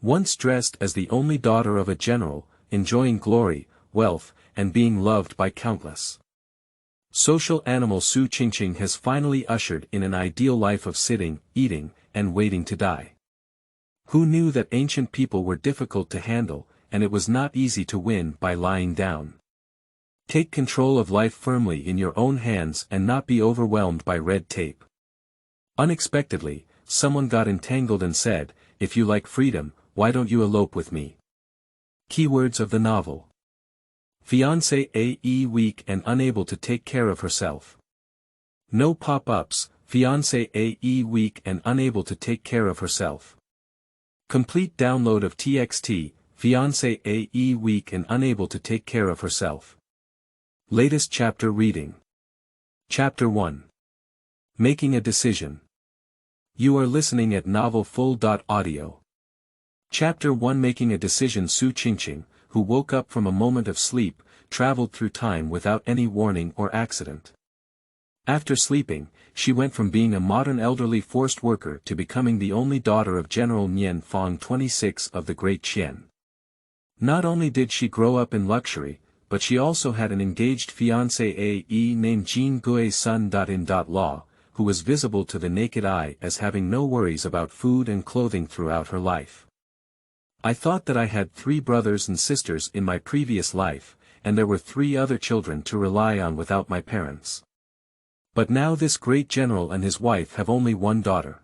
Once dressed as the only daughter of a general, enjoying glory, wealth, and being loved by countless. Social animal Su Qingqing has finally ushered in an ideal life of sitting, eating, and waiting to die. Who knew that ancient people were difficult to handle, and it was not easy to win by lying down? Take control of life firmly in your own hands and not be overwhelmed by red tape. Unexpectedly, someone got entangled and said, "If you like freedom, why don't you elope with me?" Keywords of the novel. Fiancée weak and unable to take care of herself. No pop-ups, fiancée weak and unable to take care of herself. Complete download of TXT, fiancée weak and unable to take care of herself. Latest chapter reading. Chapter 1. Making a decision. You are listening at novelfull.audio. Chapter 1. Making a decision. Su Qingqing, who woke up from a moment of sleep, traveled through time without any warning or accident. After sleeping, she went from being a modern elderly forced worker to becoming the only daughter of General Nian Fang 26 of the Great Qian. Not only did she grow up in luxury, but she also had an engaged fiancé named Jin Gui Sun.in.law, who was visible to the naked eye as having no worries about food and clothing throughout her life. I thought that I had 3 brothers and sisters in my previous life, and there were 3 other children to rely on without my parents. But now this great general and his wife have only 1 daughter.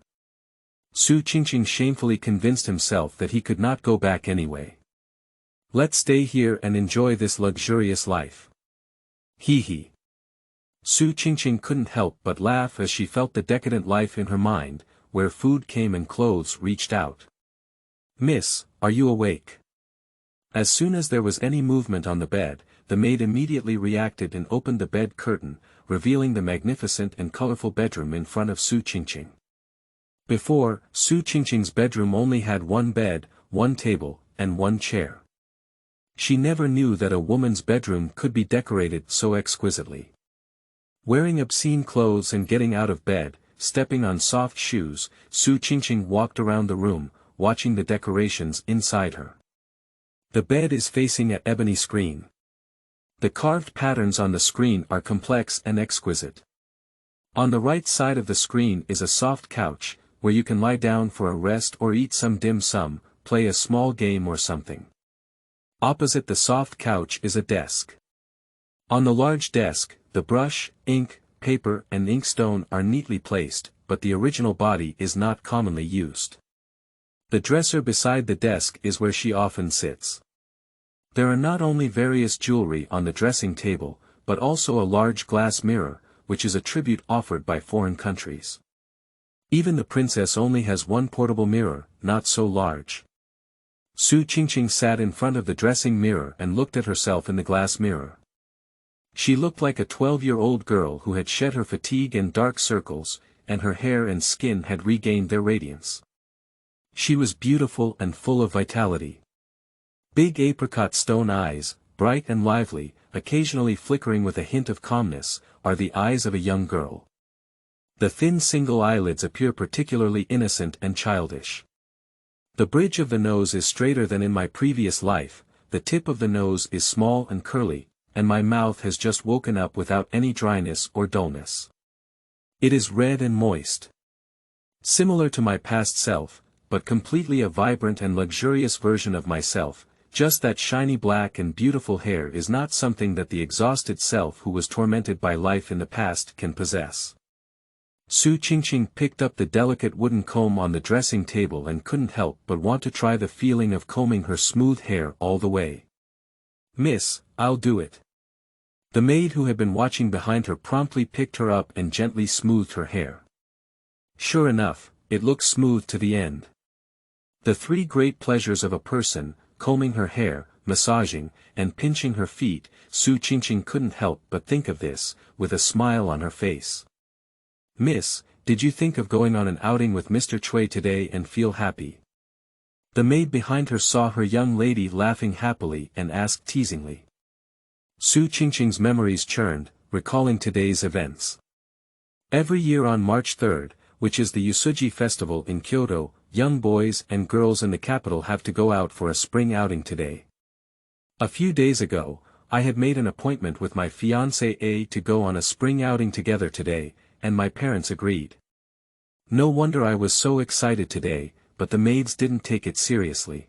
Su Qingqing shamefully convinced himself that he could not go back anyway. Let's stay here and enjoy this luxurious life. Hee hee. Su Qingqing couldn't help but laugh as she felt the decadent life in her mind, where food came and clothes reached out. "Miss, are you awake?" As soon as there was any movement on the bed, the maid immediately reacted and opened the bed curtain, revealing the magnificent and colorful bedroom in front of Su Qingqing. Before, Su Qingqing's bedroom only had 1 bed, 1 table, and 1 chair. She never knew that a woman's bedroom could be decorated so exquisitely. Wearing obscene clothes and getting out of bed, stepping on soft shoes, Su Qingqing walked around the room, watching the decorations inside her. The bed is facing an ebony screen. The carved patterns on the screen are complex and exquisite. On the right side of the screen is a soft couch, where you can lie down for a rest or eat some dim sum, play a small game or something. Opposite the soft couch is a desk. On the large desk, the brush, ink, paper and inkstone are neatly placed, but the original body is not commonly used. The dresser beside the desk is where she often sits. There are not only various jewelry on the dressing table, but also a large glass mirror, which is a tribute offered by foreign countries. Even the princess only has 1 portable mirror, not so large. Su Qingqing sat in front of the dressing mirror and looked at herself in the glass mirror. She looked like a 12-year-old girl who had shed her fatigue and dark circles, and her hair and skin had regained their radiance. She was beautiful and full of vitality. Big apricot stone eyes, bright and lively, occasionally flickering with a hint of calmness, are the eyes of a young girl. The thin single eyelids appear particularly innocent and childish. The bridge of the nose is straighter than in my previous life, the tip of the nose is small and curly, and my mouth has just woken up without any dryness or dullness. It is red and moist. Similar to my past self, but completely a vibrant and luxurious version of myself, just that shiny black and beautiful hair is not something that the exhausted self who was tormented by life in the past can possess. Su Qingqing picked up the delicate wooden comb on the dressing table and couldn't help but want to try the feeling of combing her smooth hair all the way. "Miss, I'll do it." The maid who had been watching behind her promptly picked her up and gently smoothed her hair. Sure enough, it looked smooth to the end. The 3 great pleasures of a person, combing her hair, massaging, and pinching her feet, Su Qingqing couldn't help but think of this, with a smile on her face. "Miss, did you think of going on an outing with Mr. Cui today and feel happy?" The maid behind her saw her young lady laughing happily and asked teasingly. Su Qingqing's memories churned, recalling today's events. Every year on March 3rd, which is the Usuji festival in Kyoto, young boys and girls in the capital have to go out for a spring outing today. A few days ago, I had made an appointment with my fiancée to go on a spring outing together today, and my parents agreed. No wonder I was so excited today, but the maids didn't take it seriously.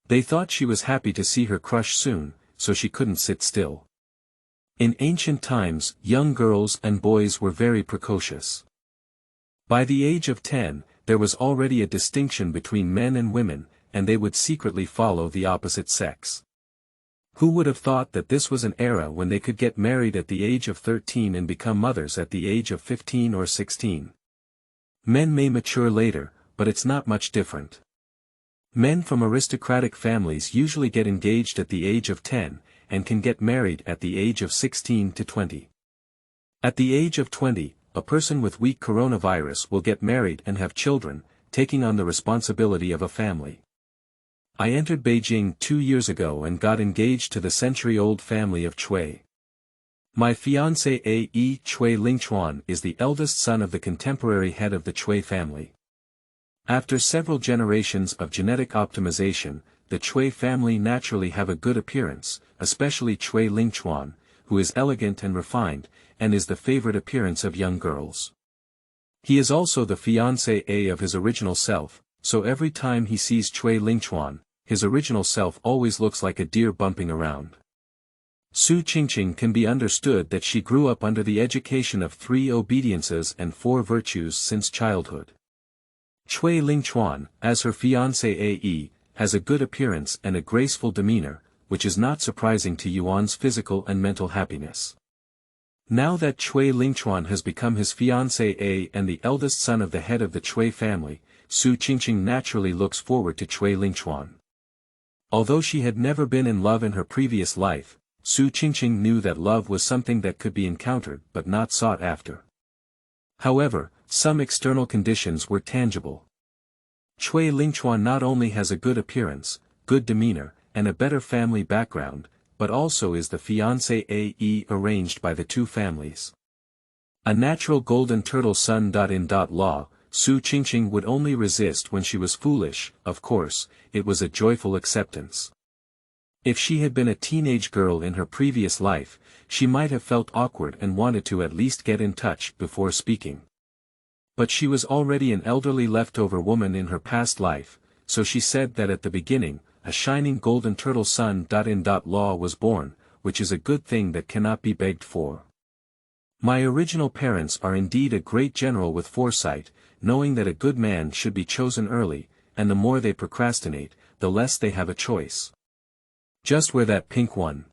They thought she was happy to see her crush soon, so she couldn't sit still. In ancient times, young girls and boys were very precocious. By the age of 10, there was already a distinction between men and women, and they would secretly follow the opposite sex. Who would have thought that this was an era when they could get married at the age of 13 and become mothers at the age of 15 or 16? Men may mature later, but it's not much different. Men from aristocratic families usually get engaged at the age of 10, and can get married at the age of 16 to 20. At the age of 20, a person with weak coronavirus will get married and have children, taking on the responsibility of a family. I entered Beijing 2 years ago and got engaged to the century-old family of Chui. My fiancé Chui Lingchuan is the eldest son of the contemporary head of the Chui family. After several generations of genetic optimization, the Chui family naturally have a good appearance, especially Chui Lingchuan, who is elegant and refined, and is the favorite appearance of young girls. He is also the fiancé of his original self, so every time he sees Chui Lingchuan, his original self always looks like a deer bumping around. Su Qingqing can be understood that she grew up under the education of 3 obediences and 4 virtues since childhood. Chui Lingchuan, as her fiancé has a good appearance and a graceful demeanor, which is not surprising to Yuan's physical and mental happiness. Now that Chui Lingchuan has become his fiancé and the eldest son of the head of the Chui family, Su Qingqing naturally looks forward to Chui Lingchuan. Although she had never been in love in her previous life, Su Qingqing knew that love was something that could be encountered but not sought after. However, some external conditions were tangible. Chui Lingchuan not only has a good appearance, good demeanor, and a better family background, but also is the fiancé arranged by the 2 families. A natural golden turtle son.in.law, Su Qingqing would only resist when she was foolish. Of course, it was a joyful acceptance. If she had been a teenage girl in her previous life, she might have felt awkward and wanted to at least get in touch before speaking. But she was already an elderly leftover woman in her past life, so she said that at the beginning, a shining golden turtle son.in.law was born, which is a good thing that cannot be begged for. My original parents are indeed a great general with foresight, knowing that a good man should be chosen early, and the more they procrastinate, the less they have a choice. Just wear that pink one.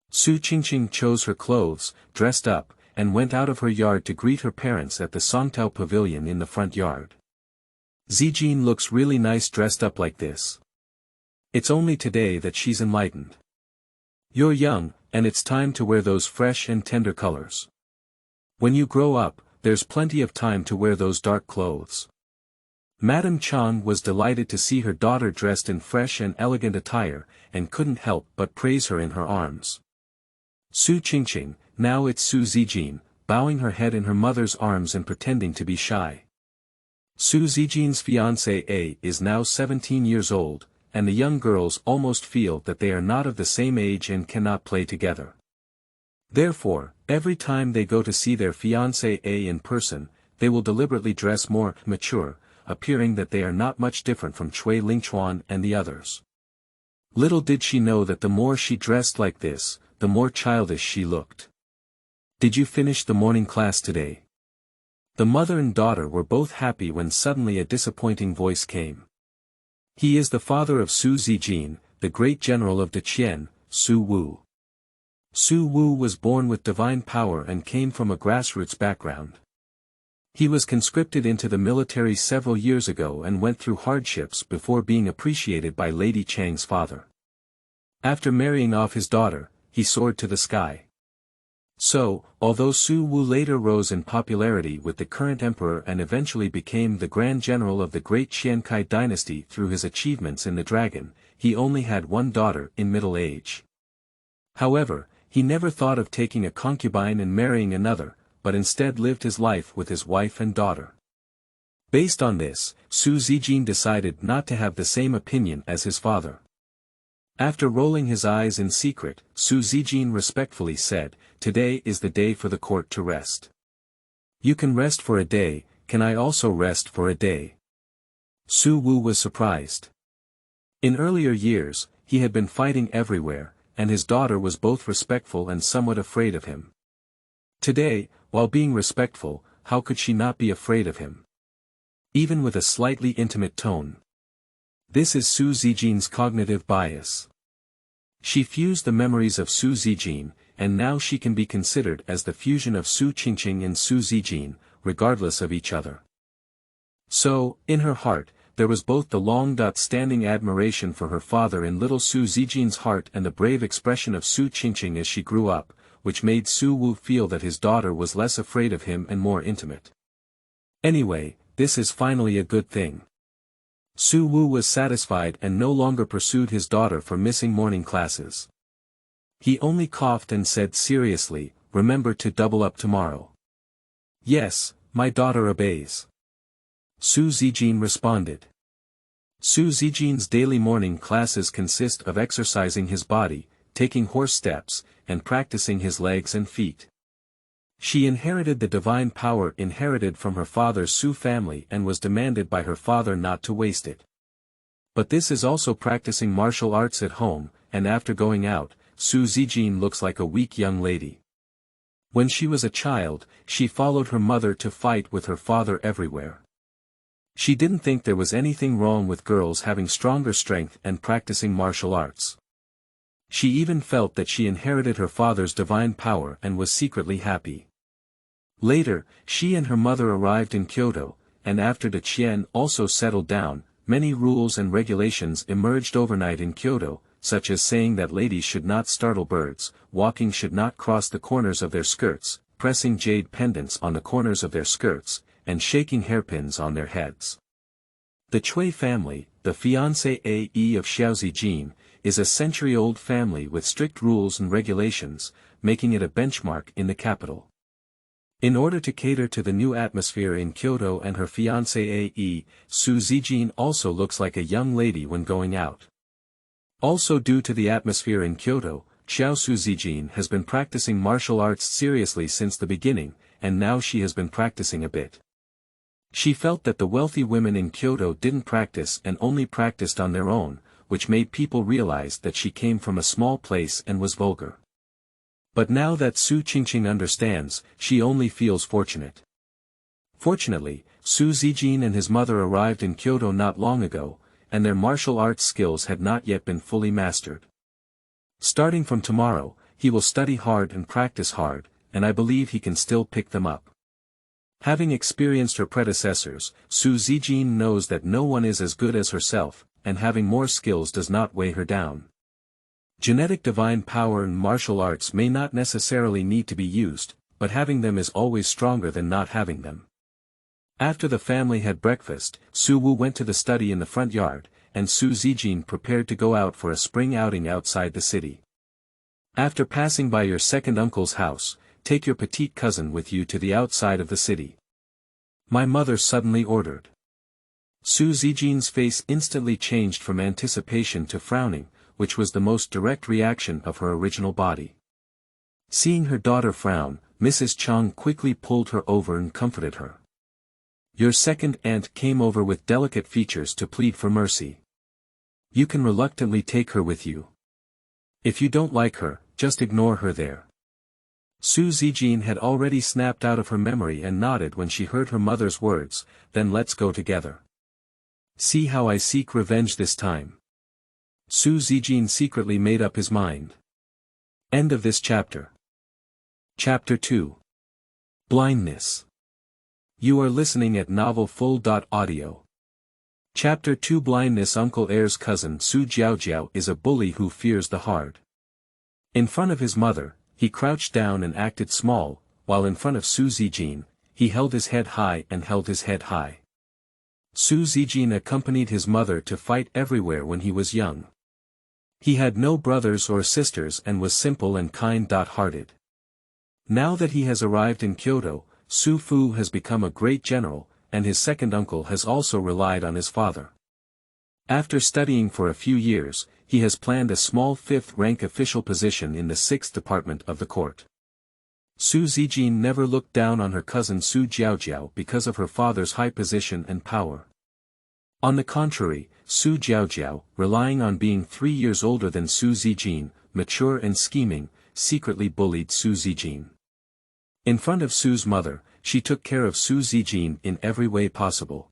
Su Qingqing chose her clothes, dressed up, and went out of her yard to greet her parents at the Songtao Pavilion in the front yard. Zijin looks really nice dressed up like this. It's only today that she's enlightened. You're young, and it's time to wear those fresh and tender colors. When you grow up, there's plenty of time to wear those dark clothes. Madame Chang was delighted to see her daughter dressed in fresh and elegant attire, and couldn't help but praise her in her arms. Su Qingqing, now it's Su Zijin, bowing her head in her mother's arms and pretending to be shy. Su Zijin's fiancé is now 17 years old, and the young girls almost feel that they are not of the same age and cannot play together. Therefore, every time they go to see their fiancé in person, they will deliberately dress more mature, appearing that they are not much different from Chui Lingchuan and the others. Little did she know that the more she dressed like this, the more childish she looked. Did you finish the morning class today? The mother and daughter were both happy when suddenly a disappointing voice came. He is the father of Su Zijin, the great general of Deqian, Su Wu. Su Wu was born with divine power and came from a grassroots background. He was conscripted into the military several years ago and went through hardships before being appreciated by Lady Chang's father. After marrying off his daughter, he soared to the sky. So, although Su Wu later rose in popularity with the current emperor and eventually became the Grand General of the Great Qiankai dynasty through his achievements in the dragon, he only had one daughter in middle age. However, he never thought of taking a concubine and marrying another, but instead lived his life with his wife and daughter. Based on this, Su Qingqing decided not to have the same opinion as his father. After rolling his eyes in secret, Su Qingqing respectfully said, "Today is the day for the court to rest. You can rest for a day, can I also rest for a day?" Su Wu was surprised. In earlier years, he had been fighting everywhere, and his daughter was both respectful and somewhat afraid of him. Today, while being respectful, how could she not be afraid of him? Even with a slightly intimate tone. This is Su Qingqing's cognitive bias. She fused the memories of Su Qingqing, and now she can be considered as the fusion of Su Qingqing and Su Qingqing, regardless of each other. So, in her heart, there was both the long-standing admiration for her father in little Su Qingqing's heart and the brave expression of Su Qingqing as she grew up, which made Su Wu feel that his daughter was less afraid of him and more intimate. Anyway, this is finally a good thing. Su Wu was satisfied and no longer pursued his daughter for missing morning classes. He only coughed and said seriously, "Remember to double up tomorrow." "Yes, my daughter obeys." Su Qingqing responded. Su Qingqing's daily morning classes consist of exercising his body, taking horse steps, and practicing his legs and feet. She inherited the divine power inherited from her father's Su family and was demanded by her father not to waste it. But this is also practicing martial arts at home, and after going out, Su Qingqing looks like a weak young lady. When she was a child, she followed her mother to fight with her father everywhere. She didn't think there was anything wrong with girls having stronger strength and practicing martial arts. She even felt that she inherited her father's divine power and was secretly happy. Later, she and her mother arrived in Kyoto, and after the Qian also settled down, many rules and regulations emerged overnight in Kyoto, such as saying that ladies should not startle birds, walking should not cross the corners of their skirts, pressing jade pendants on the corners of their skirts, and shaking hairpins on their heads. The Cui family, the fiancé of Xiao Zijin, is a century-old family with strict rules and regulations, making it a benchmark in the capital. In order to cater to the new atmosphere in Kyoto and her fiancé, Su Qingqing also looks like a young lady when going out. Also due to the atmosphere in Kyoto, Xiao Su Qingqing has been practicing martial arts seriously since the beginning, and now she has been practicing a bit. She felt that the wealthy women in Kyoto didn't practice and only practiced on their own, which made people realize that she came from a small place and was vulgar. But now that Su Qingqing understands, she only feels fortunate. Fortunately, Su Qingqing and his mother arrived in Kyoto not long ago, and their martial arts skills had not yet been fully mastered. Starting from tomorrow, he will study hard and practice hard, and I believe he can still pick them up. Having experienced her predecessors, Su Qingqing knows that no one is as good as herself, and having more skills does not weigh her down. Genetic divine power and martial arts may not necessarily need to be used, but having them is always stronger than not having them. After the family had breakfast, Su Wu went to the study in the front yard, and Su Qingqing prepared to go out for a spring outing outside the city. After passing by your second uncle's house, take your petite cousin with you to the outside of the city. My mother suddenly ordered. Su Qingqing's face instantly changed from anticipation to frowning, which was the most direct reaction of her original body. Seeing her daughter frown, Mrs. Chang quickly pulled her over and comforted her. Your second aunt came over with delicate features to plead for mercy. You can reluctantly take her with you. If you don't like her, just ignore her there. Su Qingqing had already snapped out of her memory and nodded when she heard her mother's words, then let's go together. See how I seek revenge this time. Su Qingqing secretly made up his mind. End of this chapter. Chapter 2. Blindness. You are listening at novelfull.audio. Chapter 2. Blindness. Uncle Air's cousin Su Jiaojiao is a bully who fears the hard. In front of his mother, he crouched down and acted small, while in front of Su Qingqing, he held his head high and held his head high. Su Qingqing accompanied his mother to fight everywhere when he was young. He had no brothers or sisters and was simple and kind-hearted. Now that he has arrived in Kyoto, Su Fu has become a great general, and his second uncle has also relied on his father. After studying for a few years, he has planned a small fifth-rank official position in the 6th department of the court. Su Qingqing never looked down on her cousin Su Jiaojiao because of her father's high position and power. On the contrary, Su Jiaojiao, relying on being 3 years older than Su Qingqing, mature and scheming, secretly bullied Su Qingqing. In front of Su's mother, she took care of Su Qingqing in every way possible.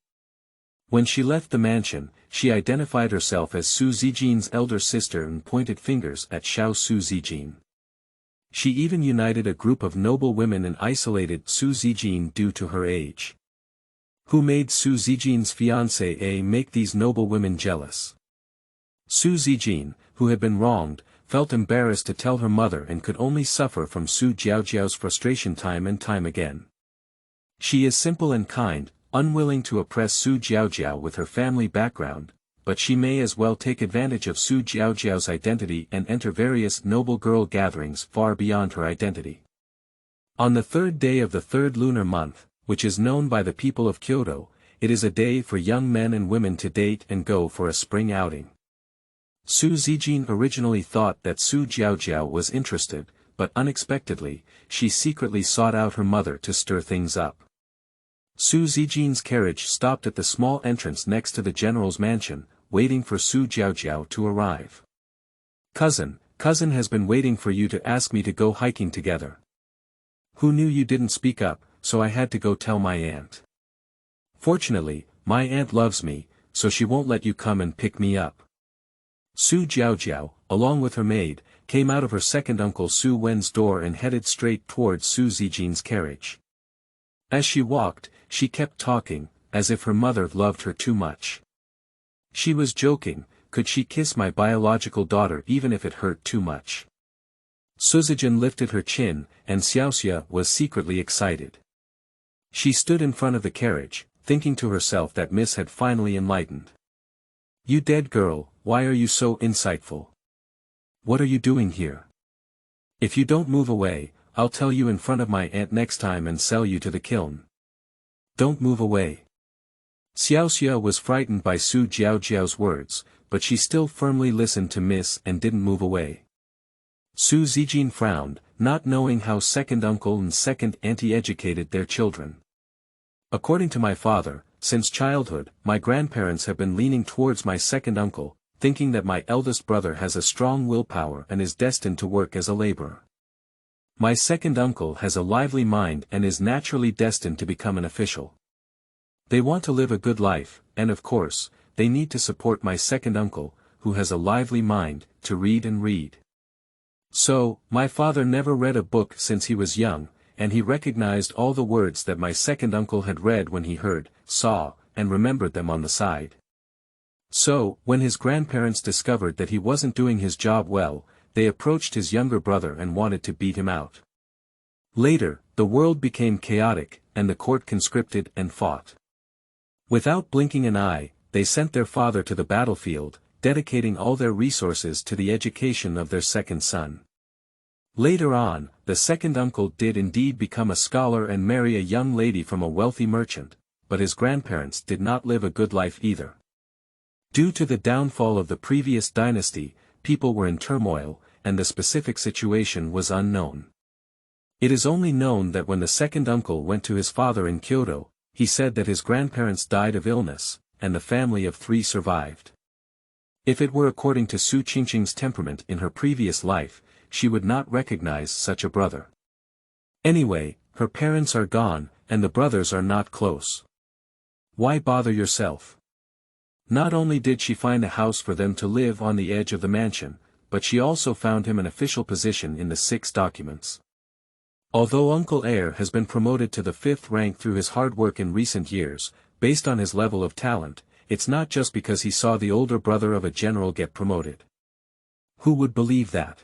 When she left the mansion, she identified herself as Su Qingqing's elder sister and pointed fingers at Xiao Su Qingqing. She even united a group of noble women and isolated Su Qingqing due to her age. Who made Su Qingqing's fiancé make these noble women jealous? Su Qingqing, who had been wronged, felt embarrassed to tell her mother and could only suffer from Su Jiaojiao's frustration time and time again. She is simple and kind, unwilling to oppress Su Jiaojiao with her family background, but she may as well take advantage of Su Jiaojiao's identity and enter various noble girl gatherings far beyond her identity. On the 3rd day of the 3rd lunar month, which is known by the people of Kyoto, it is a day for young men and women to date and go for a spring outing. Su Qingqing originally thought that Su Jiaojiao was interested, but unexpectedly, she secretly sought out her mother to stir things up. Su Qingqing's carriage stopped at the small entrance next to the general's mansion, waiting for Su Jiaojiao to arrive. Cousin has been waiting for you to ask me to go hiking together. Who knew you didn't speak up, so I had to go tell my aunt. Fortunately, my aunt loves me, so she won't let you come and pick me up. Su Jiaojiao, along with her maid, came out of her second uncle Su Wen's door and headed straight towards Su Qingqing's carriage. As she walked, she kept talking, as if her mother loved her too much. She was joking, could she kiss my biological daughter even if it hurt too much? Suzijin lifted her chin, and Xiaoxia was secretly excited. She stood in front of the carriage, thinking to herself that Miss had finally enlightened. You dead girl, why are you so insightful? What are you doing here? If you don't move away, I'll tell you in front of my aunt next time and sell you to the kiln. Don't move away. Xiaoxia was frightened by Su Jiaojiao's words, but she still firmly listened to Miss and didn't move away. Su Qingqing frowned, not knowing how second uncle and second auntie educated their children. According to my father, since childhood, my grandparents have been leaning towards my second uncle, thinking that my eldest brother has a strong willpower and is destined to work as a laborer. My second uncle has a lively mind and is naturally destined to become an official. They want to live a good life, and of course, they need to support my second uncle, who has a lively mind, to read and read. So, my father never read a book since he was young, and he recognized all the words that my second uncle had read when he heard, saw, and remembered them on the side. So, when his grandparents discovered that he wasn't doing his job well, they approached his younger brother and wanted to beat him out. Later, the world became chaotic, and the court conscripted and fought. Without blinking an eye, they sent their father to the battlefield, dedicating all their resources to the education of their second son. Later on, the second uncle did indeed become a scholar and marry a young lady from a wealthy merchant, but his grandparents did not live a good life either. Due to the downfall of the previous dynasty, people were in turmoil, and the specific situation was unknown. It is only known that when the second uncle went to his father in Kyoto, he said that his grandparents died of illness, and the family of 3 survived. If it were according to Su Qingqing's temperament in her previous life, she would not recognize such a brother. Anyway, her parents are gone, and the brothers are not close. Why bother yourself? Not only did she find a house for them to live on the edge of the mansion, but she also found him an official position in the 6 documents. Although Uncle Heir has been promoted to the 5th rank through his hard work in recent years, based on his level of talent, it's not just because he saw the older brother of a general get promoted. Who would believe that?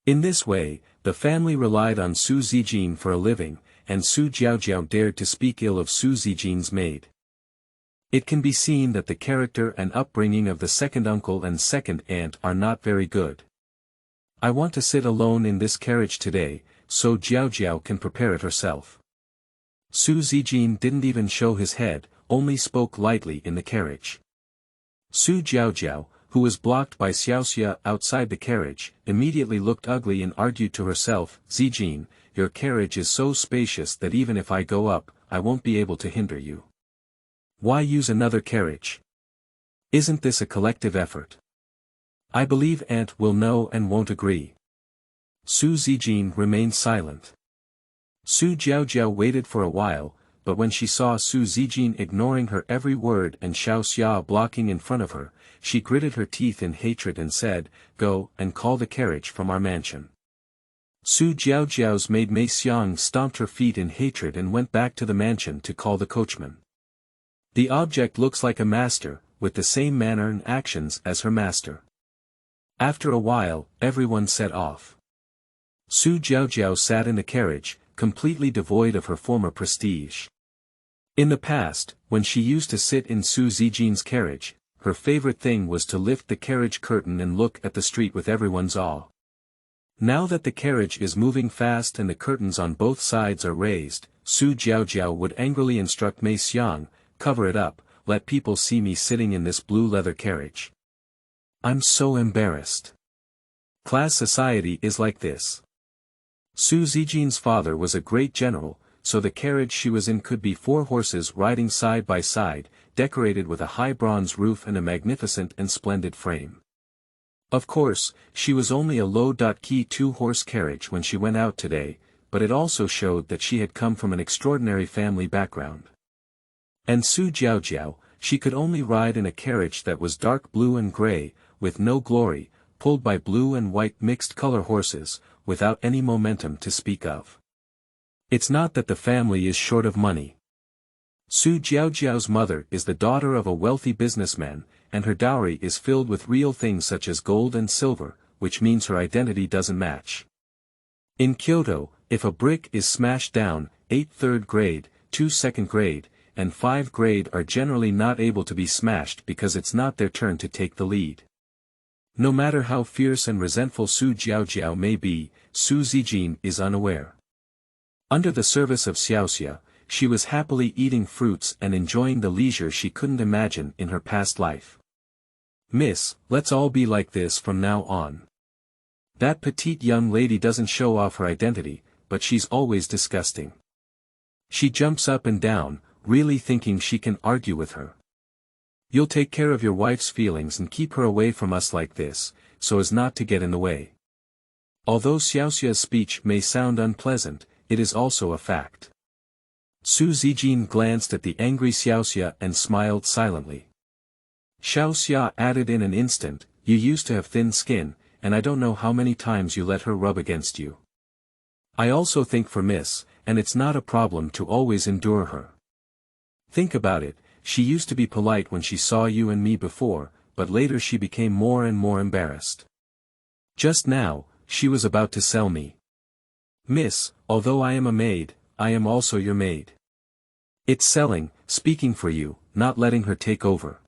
In this way, the family relied on Su Qingqing for a living, and Su Jiaojiao dared to speak ill of Su Qingqing's maid. It can be seen that the character and upbringing of the second uncle and second aunt are not very good. I want to sit alone in this carriage today, so Jiaojiao can prepare it herself. Su Qingqing didn't even show his head, only spoke lightly in the carriage. Su Jiaojiao, who was blocked by Xiaoxia outside the carriage, immediately looked ugly and argued to herself, Qingqing, your carriage is so spacious that even if I go up, I won't be able to hinder you. Why use another carriage? Isn't this a collective effort? I believe Aunt will know and won't agree. Su Qingqing remained silent. Su Jiaojiao waited for a while, but when she saw Su Qingqing ignoring her every word and Xiaoxia blocking in front of her, she gritted her teeth in hatred and said, Go and call the carriage from our mansion. Su Jiaojiao's maid Mei Xiang stomped her feet in hatred and went back to the mansion to call the coachman. The object looks like a master, with the same manner and actions as her master. After a while, everyone set off. Su Jiaojiao sat in the carriage, completely devoid of her former prestige. In the past, when she used to sit in Su Qingqing's carriage, her favorite thing was to lift the carriage curtain and look at the street with everyone's awe. Now that the carriage is moving fast and the curtains on both sides are raised, Su Jiaojiao would angrily instruct Mei Xiang, cover it up, let people see me sitting in this blue leather carriage. I'm so embarrassed. Class society is like this. Su Qingqing's father was a great general, so the carriage she was in could be 4 horses riding side by side, decorated with a high bronze roof and a magnificent and splendid frame. Of course, she was only a low-key 2-horse carriage when she went out today, but it also showed that she had come from an extraordinary family background. And Su Jiaojiao, she could only ride in a carriage that was dark blue and gray, with no glory, pulled by blue and white mixed-color horses, without any momentum to speak of. It's not that the family is short of money. Su Jiaojiao's mother is the daughter of a wealthy businessman, and her dowry is filled with real things such as gold and silver, which means her identity doesn't match. In Kyoto, if a brick is smashed down, 8 third grade, 2 second grade, and 5 grade are generally not able to be smashed because it's not their turn to take the lead. No matter how fierce and resentful Su Jiaojiao may be, Su Qingqing is unaware. Under the service of Xiaoxia, she was happily eating fruits and enjoying the leisure she couldn't imagine in her past life. Miss, let's all be like this from now on. That petite young lady doesn't show off her identity, but she's always disgusting. She jumps up and down, really thinking she can argue with her. You'll take care of your wife's feelings and keep her away from us like this, so as not to get in the way. Although Xiaoxia's speech may sound unpleasant, it is also a fact. Su Qingqing glanced at the angry Xiaoxia and smiled silently. Xiaoxia added in an instant, you used to have thin skin, and I don't know how many times you let her rub against you. I also think for Miss, and it's not a problem to always endure her. Think about it, she used to be polite when she saw you and me before, but later she became more and more embarrassed. Just now, she was about to sell me. Miss, although I am a maid, I am also your maid. It's selling, speaking for you, not letting her take over.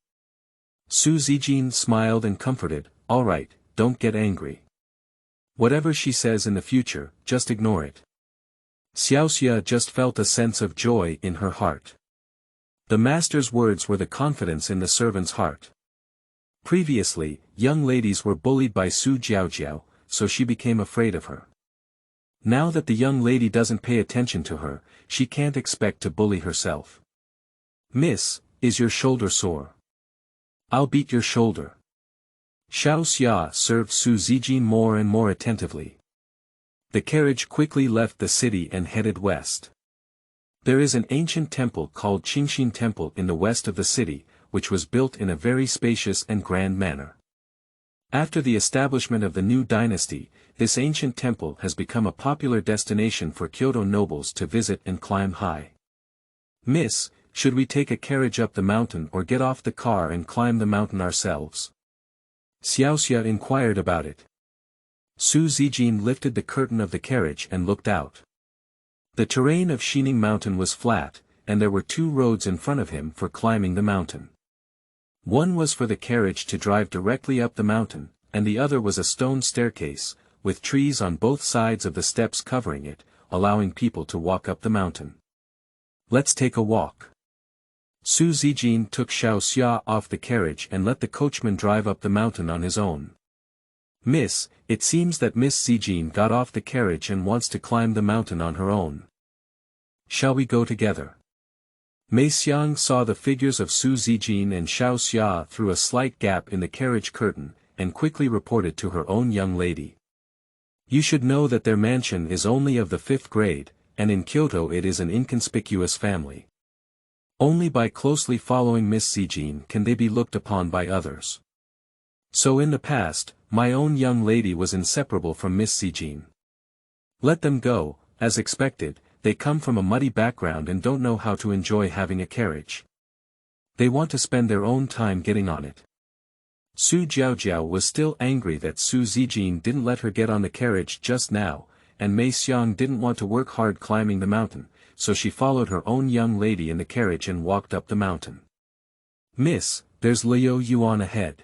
Su Qingqing smiled and comforted, all right, don't get angry. Whatever she says in the future, just ignore it. Xiaoxia just felt a sense of joy in her heart. The master's words were the confidence in the servant's heart. Previously, young ladies were bullied by Su Jiaojiao, so she became afraid of her. Now that the young lady doesn't pay attention to her, she can't expect to bully herself. Miss, is your shoulder sore? I'll beat your shoulder. Xiaoxia served Su Qingqing more and more attentively. The carriage quickly left the city and headed west. There is an ancient temple called Qingqing Temple in the west of the city, which was built in a very spacious and grand manner. After the establishment of the new dynasty, this ancient temple has become a popular destination for Kyoto nobles to visit and climb high. Miss, should we take a carriage up the mountain or get off the car and climb the mountain ourselves? Xiaoxia inquired about it. Su Qingqing lifted the curtain of the carriage and looked out. The terrain of Qingqing Mountain was flat, and there were 2 roads in front of him for climbing the mountain. One was for the carriage to drive directly up the mountain, and the other was a stone staircase, with trees on both sides of the steps covering it, allowing people to walk up the mountain. Let's take a walk. Su Qingqing took Xiao Xia off the carriage and let the coachman drive up the mountain on his own. Miss, it seems that Miss Qingqing got off the carriage and wants to climb the mountain on her own. Shall we go together? Mei Xiang saw the figures of Su Qingqing and Xiao Xia through a slight gap in the carriage curtain, and quickly reported to her own young lady. You should know that their mansion is only of the 5th grade, and in Kyoto it is an inconspicuous family. Only by closely following Miss Qingqing can they be looked upon by others. So in the past, my own young lady was inseparable from Miss Qingqing. Let them go, as expected, they come from a muddy background and don't know how to enjoy having a carriage. They want to spend their own time getting on it. Su Jiaojiao was still angry that Su Qingqing didn't let her get on the carriage just now, and Mei Xiang didn't want to work hard climbing the mountain, so she followed her own young lady in the carriage and walked up the mountain. Miss, there's Liu Yuan ahead.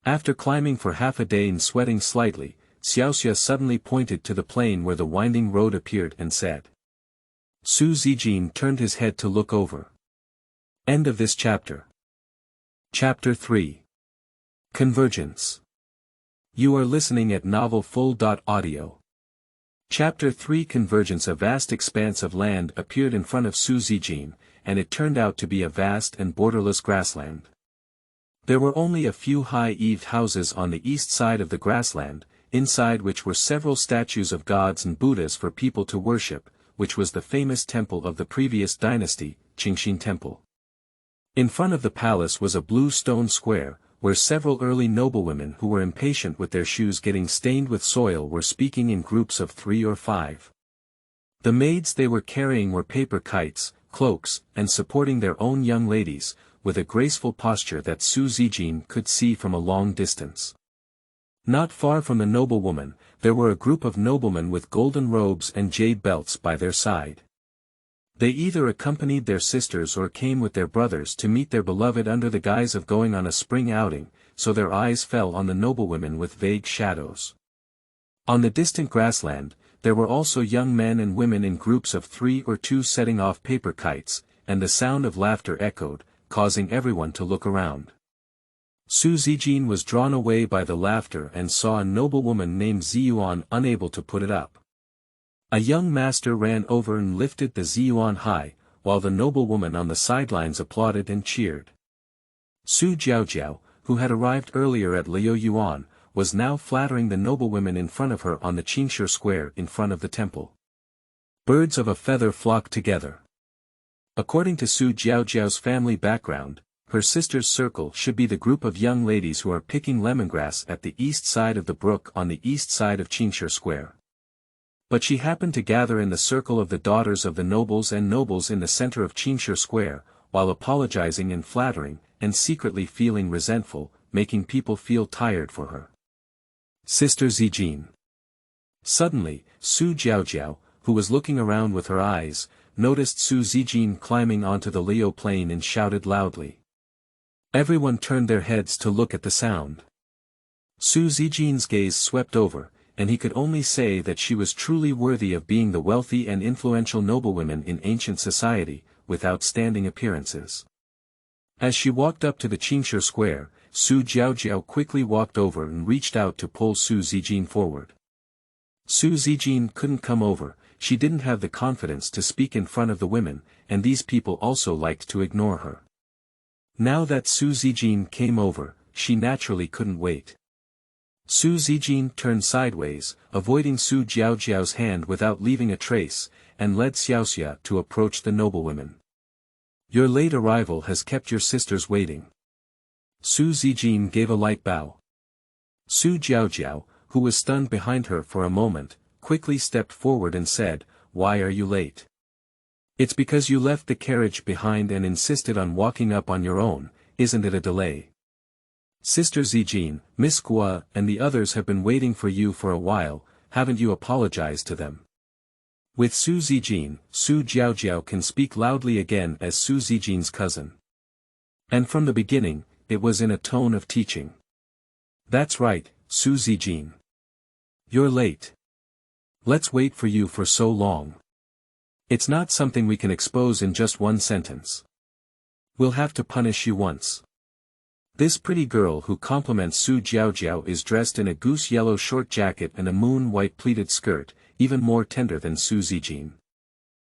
After climbing for half a day and sweating slightly, Xiaoxia suddenly pointed to the plain where the winding road appeared and said. Su Qingqing turned his head to look over. End of this chapter. Chapter 3. Convergence. You are listening at novelfull.audio. Chapter 3 Convergence. A vast expanse of land appeared in front of Su Qingqing, and it turned out to be a vast and borderless grassland. There were only a few high-eaved houses on the east side of the grassland, inside which were several statues of gods and Buddhas for people to worship, which was the famous temple of the previous dynasty, Qingxin Temple. In front of the palace was a blue stone square, where several early noblewomen who were impatient with their shoes getting stained with soil were speaking in groups of 3 or 5. The maids they were carrying were paper kites, cloaks, and supporting their own young ladies, with a graceful posture that Su Qingqing could see from a long distance. Not far from the noblewoman, there were a group of noblemen with golden robes and jade belts by their side. They either accompanied their sisters or came with their brothers to meet their beloved under the guise of going on a spring outing, so their eyes fell on the noblewomen with vague shadows. On the distant grassland, there were also young men and women in groups of 3 or 2 setting off paper kites, and the sound of laughter echoed, causing everyone to look around. Su Qingqing was drawn away by the laughter and saw a noblewoman named Ziyuan unable to put it up. A young master ran over and lifted the Ziyuan high, while the noblewoman on the sidelines applauded and cheered. Su Jiaojiao, who had arrived earlier at Liu Yuan, was now flattering the noblewomen in front of her on the Qingshi Square in front of the temple. Birds of a feather flock together. According to Su Jiaojiao's family background, her sister's circle should be the group of young ladies who are picking lemongrass at the east side of the brook on the east side of Qingshi Square. But she happened to gather in the circle of the daughters of the nobles and nobles in the center of Qingshi Square, while apologizing and flattering, and secretly feeling resentful, making people feel tired for her. Sister Qingqing. Suddenly, Su Jiaojiao, who was looking around with her eyes, noticed Su Qingqing climbing onto the Liu plain and shouted loudly. Everyone turned their heads to look at the sound. Su Qingqing's gaze swept over, and he could only say that she was truly worthy of being the wealthy and influential noblewomen in ancient society, with outstanding appearances. As she walked up to the Qingshi Square, Su Jiaojiao quickly walked over and reached out to pull Su Qingqing forward. Su Qingqing couldn't come over, she didn't have the confidence to speak in front of the women, and these people also liked to ignore her. Now that Su Qingqing came over, she naturally couldn't wait. Su Qingqing turned sideways, avoiding Su Jiaojiao's hand without leaving a trace, and led Xiaoxia to approach the noblewomen. Your late arrival has kept your sisters waiting. Su Qingqing gave a light bow. Su Jiaojiao, who was stunned behind her for a moment, quickly stepped forward and said, Why are you late? It's because you left the carriage behind and insisted on walking up on your own, isn't it a delay? Sister Qingqing, Miss Gua and the others have been waiting for you for a while, haven't you apologized to them? With Su Qingqing, Su Jiaojiao can speak loudly again as Su Qingqing's cousin. And from the beginning, it was in a tone of teaching. That's right, Su Qingqing. You're late. Let's wait for you for so long. It's not something we can expose in just one sentence. We'll have to punish you once. This pretty girl who compliments Su Jiaojiao is dressed in a goose yellow short jacket and a moon-white pleated skirt, even more tender than Su Zijin.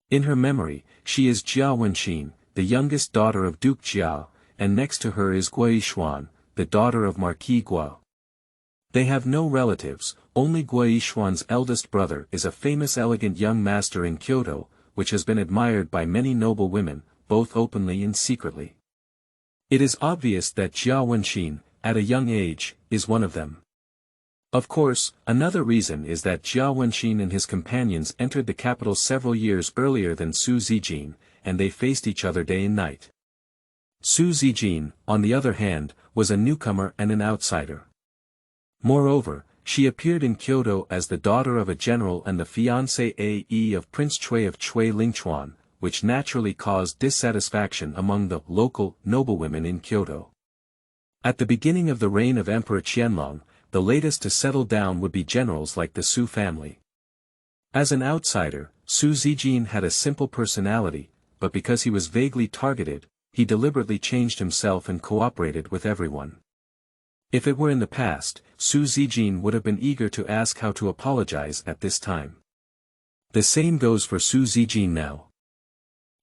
In her memory, she is Jia Wenxin, the youngest daughter of Duke Jia, and next to her is Gui Yishuan, the daughter of Marquis Guo. They have no relatives, only Gui Yishuan's eldest brother is a famous elegant young master in Kyoto, which has been admired by many noble women, both openly and secretly. It is obvious that Jia Wenxin, at a young age, is one of them. Of course, another reason is that Jia Wenxin and his companions entered the capital several years earlier than Su Zijin, and they faced each other day and night. Su Zijin, on the other hand, was a newcomer and an outsider. Moreover, she appeared in Kyoto as the daughter of a general and the fiancée of Prince Cui of Cui Lingchuan, which naturally caused dissatisfaction among the local noblewomen in Kyoto. At the beginning of the reign of Emperor Qianlong, the latest to settle down would be generals like the Su family. As an outsider, Su Zijin had a simple personality, but because he was vaguely targeted, he deliberately changed himself and cooperated with everyone. If it were in the past, Su Zijin would have been eager to ask how to apologize at this time. The same goes for Su Zijin now.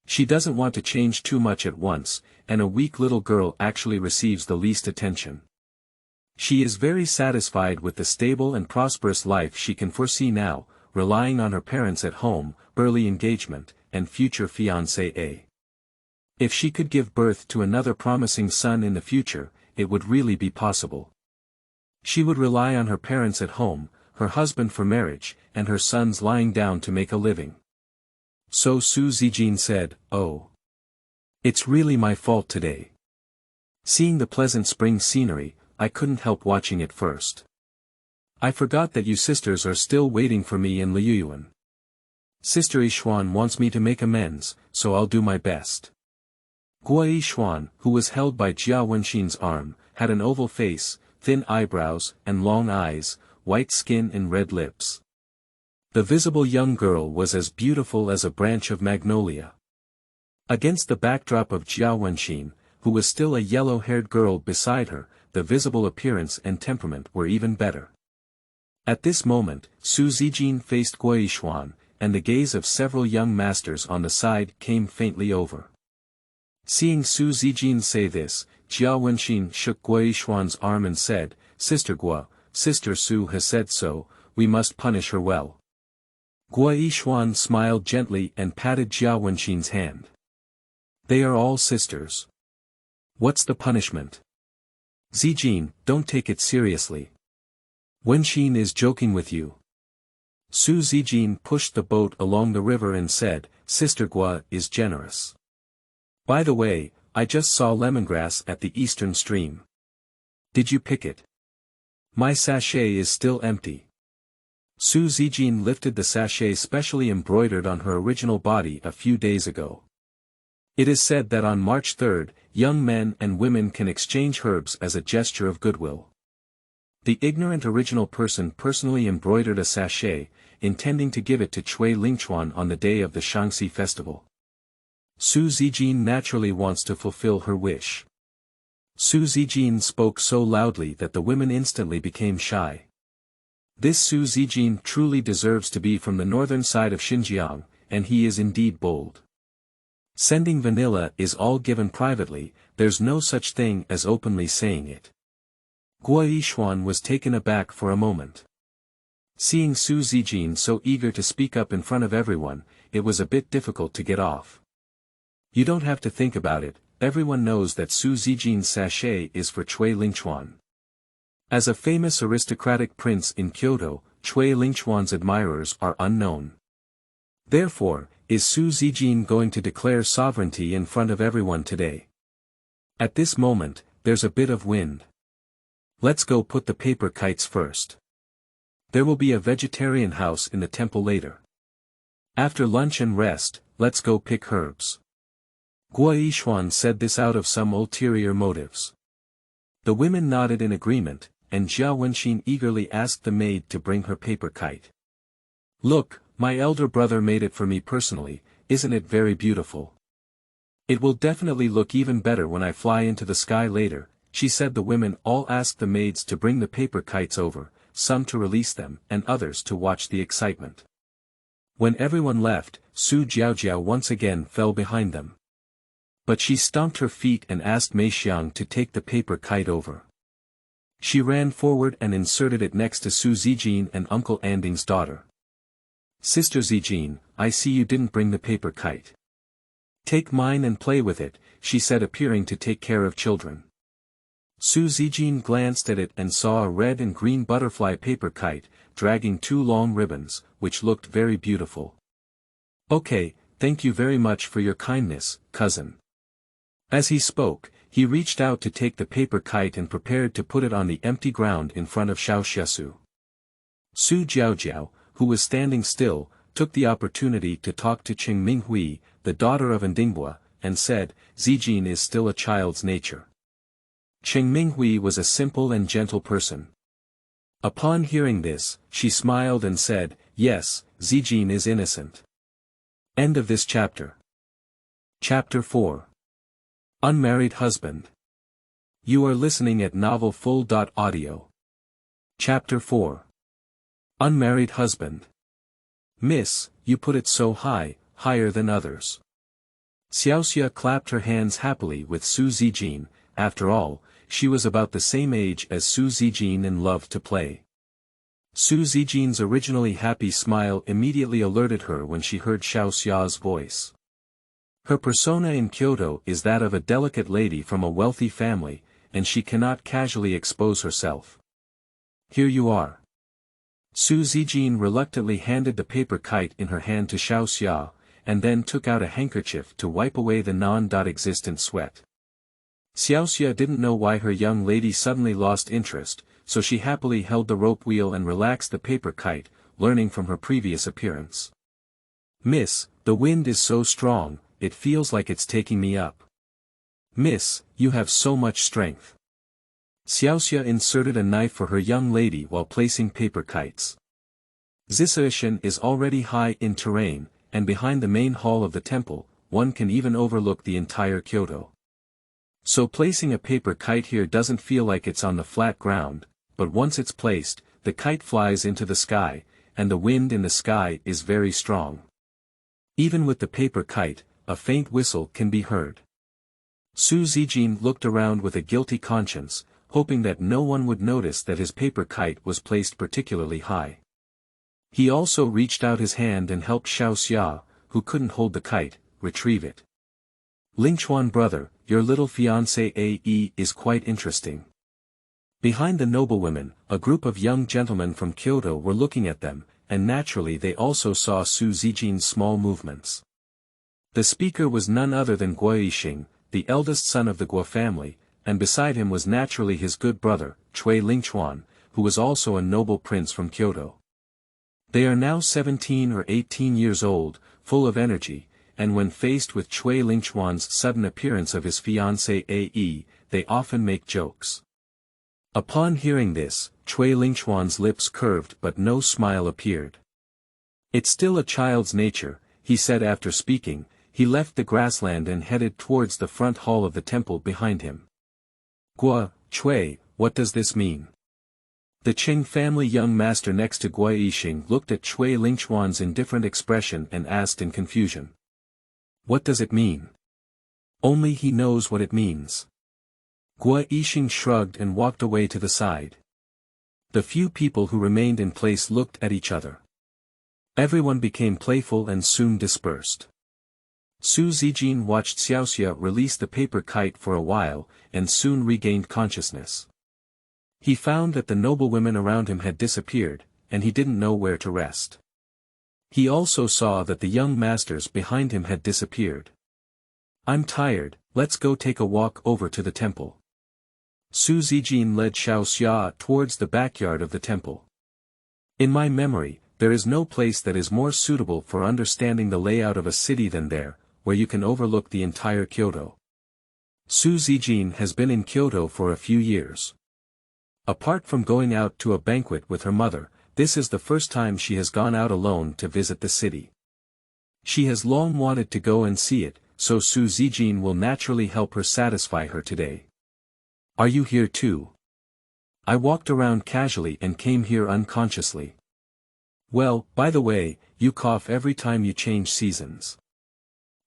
She doesn't want to change too much at once, and a weak little girl actually receives the least attention. She is very satisfied with the stable and prosperous life she can foresee now, relying on her parents at home, early engagement, and future fiancé. If she could give birth to another promising son in the future, it would really be possible. She would rely on her parents at home, her husband for marriage, and her sons lying down to make a living. So Su Zijin said, "Oh. It's really my fault today. Seeing the pleasant spring scenery, I couldn't help watching it first. I forgot that you sisters are still waiting for me in Liuyuan. Sister Yishuan wants me to make amends, so I'll do my best." Gui Yishuan, who was held by Jia Wenxin's arm, had an oval face, thin eyebrows, and long eyes, white skin and red lips. The visible young girl was as beautiful as a branch of magnolia. Against the backdrop of Jia Wenxin, who was still a yellow-haired girl beside her, the visible appearance and temperament were even better. At this moment, Su Zijin faced Gui Yishuan, and the gaze of several young masters on the side came faintly over. Seeing Su Zijin say this, Jia Wenxin shook Gui Yishuan's arm and said, "Sister Gua, Sister Su has said so, we must punish her well." Gui Yishuan smiled gently and patted Jia Wenxin's hand. "They are all sisters. What's the punishment? Zijin, don't take it seriously. Wenxin is joking with you." Su Zijin pushed the boat along the river and said, "Sister Gua is generous. By the way, I just saw lemongrass at the eastern stream. Did you pick it? My sachet is still empty." Su Zijin lifted the sachet specially embroidered on her original body a few days ago. It is said that on March 3, young men and women can exchange herbs as a gesture of goodwill. The ignorant original person personally embroidered a sachet, intending to give it to Cui Lingchuan on the day of the Shaanxi festival. Su Zijin naturally wants to fulfill her wish. Su Zijin spoke so loudly that the women instantly became shy. This Su Zijin truly deserves to be from the northern side of Xinjiang, and he is indeed bold. Sending vanilla is all given privately, there's no such thing as openly saying it. Gui Yishuan was taken aback for a moment. Seeing Su Zijin so eager to speak up in front of everyone, it was a bit difficult to get off. You don't have to think about it, everyone knows that Su Zijin's sachet is for Cui Lingchuan. As a famous aristocratic prince in Kyoto, Cui Lingchuan's admirers are unknown. Therefore, is Su Zijin going to declare sovereignty in front of everyone today? At this moment, there's a bit of wind. Let's go put the paper kites first. There will be a vegetarian house in the temple later. After lunch and rest, let's go pick herbs. Gui Yishuan said this out of some ulterior motives. The women nodded in agreement, and Jia Wenxin eagerly asked the maid to bring her paper kite. "Look, my elder brother made it for me personally, isn't it very beautiful? It will definitely look even better when I fly into the sky later, she said. The women all asked the maids to bring the paper kites over, some to release them and others to watch the excitement. When everyone left, Su Jiaojiao once again fell behind them. But she stomped her feet and asked Mei Xiang to take the paper kite over. She ran forward and inserted it next to Su Zijin and Uncle Anding's daughter. Sister Zijin, I see you didn't bring the paper kite. Take mine and play with it, she said, appearing to take care of children. Su Zijin glanced at it and saw a red and green butterfly paper kite, dragging 2 long ribbons, which looked very beautiful. Okay, thank you very much for your kindness, cousin. As he spoke, he reached out to take the paper kite and prepared to put it on the empty ground in front of Xiaoxiasu. Su Jiaojiao, who was standing still, took the opportunity to talk to Qingming, the daughter of Ndingbua, and said, Zijin is still a child's nature. Qingming was a simple and gentle person. Upon hearing this, she smiled and said, yes, Zijin is innocent. End of this chapter. Chapter 4. Unmarried Husband. You are listening at novelfull.audio. Chapter 4. Unmarried Husband. Miss, you put it so high, higher than others. Xiaoxia clapped her hands happily with Su Zijin. After all, she was about the same age as Su Zijin and loved to play. Su Zijin's originally happy smile immediately alerted her when she heard Xiaoxia's voice. Her persona in Kyoto is that of a delicate lady from a wealthy family, and she cannot casually expose herself. Here you are. Su Zijin reluctantly handed the paper kite in her hand to Xiaoxia, and then took out a handkerchief to wipe away the non-existent sweat. Xiaoxia didn't know why her young lady suddenly lost interest, so she happily held the rope wheel and relaxed the paper kite, learning from her previous appearance. Miss, the wind is so strong, it feels like it's taking me up. Miss, you have so much strength. Xiaoxia inserted a knife for her young lady while placing paper kites. Zisashan is already high in terrain, and behind the main hall of the temple, one can even overlook the entire Kyoto. So placing a paper kite here doesn't feel like it's on the flat ground, but once it's placed, the kite flies into the sky, and the wind in the sky is very strong. Even with the paper kite, a faint whistle can be heard. Su Zijin looked around with a guilty conscience, hoping that no one would notice that his paper kite was placed particularly high. He also reached out his hand and helped Xiaoxia, who couldn't hold the kite, retrieve it. Lingchuan brother, your little fiancé AE is quite interesting. Behind the noblewomen, a group of young gentlemen from Kyoto were looking at them, and naturally they also saw Su Zijin's small movements. The speaker was none other than Guo Yixing, the eldest son of the Guo family, and beside him was naturally his good brother, Cui Lingchuan, who was also a noble prince from Kyoto. They are now 17 or 18 years old, full of energy, and when faced with Cui Lingchuan's sudden appearance of his fiancée AE, they often make jokes. Upon hearing this, Cui Lingchuan's lips curved but no smile appeared. It's still a child's nature, he said after speaking. He left the grassland and headed towards the front hall of the temple behind him. Guo, Cui, what does this mean? The Qing family young master next to Guo Yixing looked at Cui Lingchuan's indifferent expression and asked in confusion. What does it mean? Only he knows what it means. Guo Yixing shrugged and walked away to the side. The few people who remained in place looked at each other. Everyone became playful and soon dispersed. Su Zijin watched Xiaoxia release the paper kite for a while, and soon regained consciousness. He found that the noblewomen around him had disappeared, and he didn't know where to rest. He also saw that the young masters behind him had disappeared. I'm tired, let's go take a walk over to the temple. Su Zijin led Xiaoxia towards the backyard of the temple. In my memory, there is no place that is more suitable for understanding the layout of a city than there, where you can overlook the entire Kyoto. Su Zijin has been in Kyoto for a few years. Apart from going out to a banquet with her mother, this is the first time she has gone out alone to visit the city. She has long wanted to go and see it, so Su Qingqing will naturally help her satisfy her today. Are you here too? I walked around casually and came here unconsciously. Well, by the way, you cough every time you change seasons.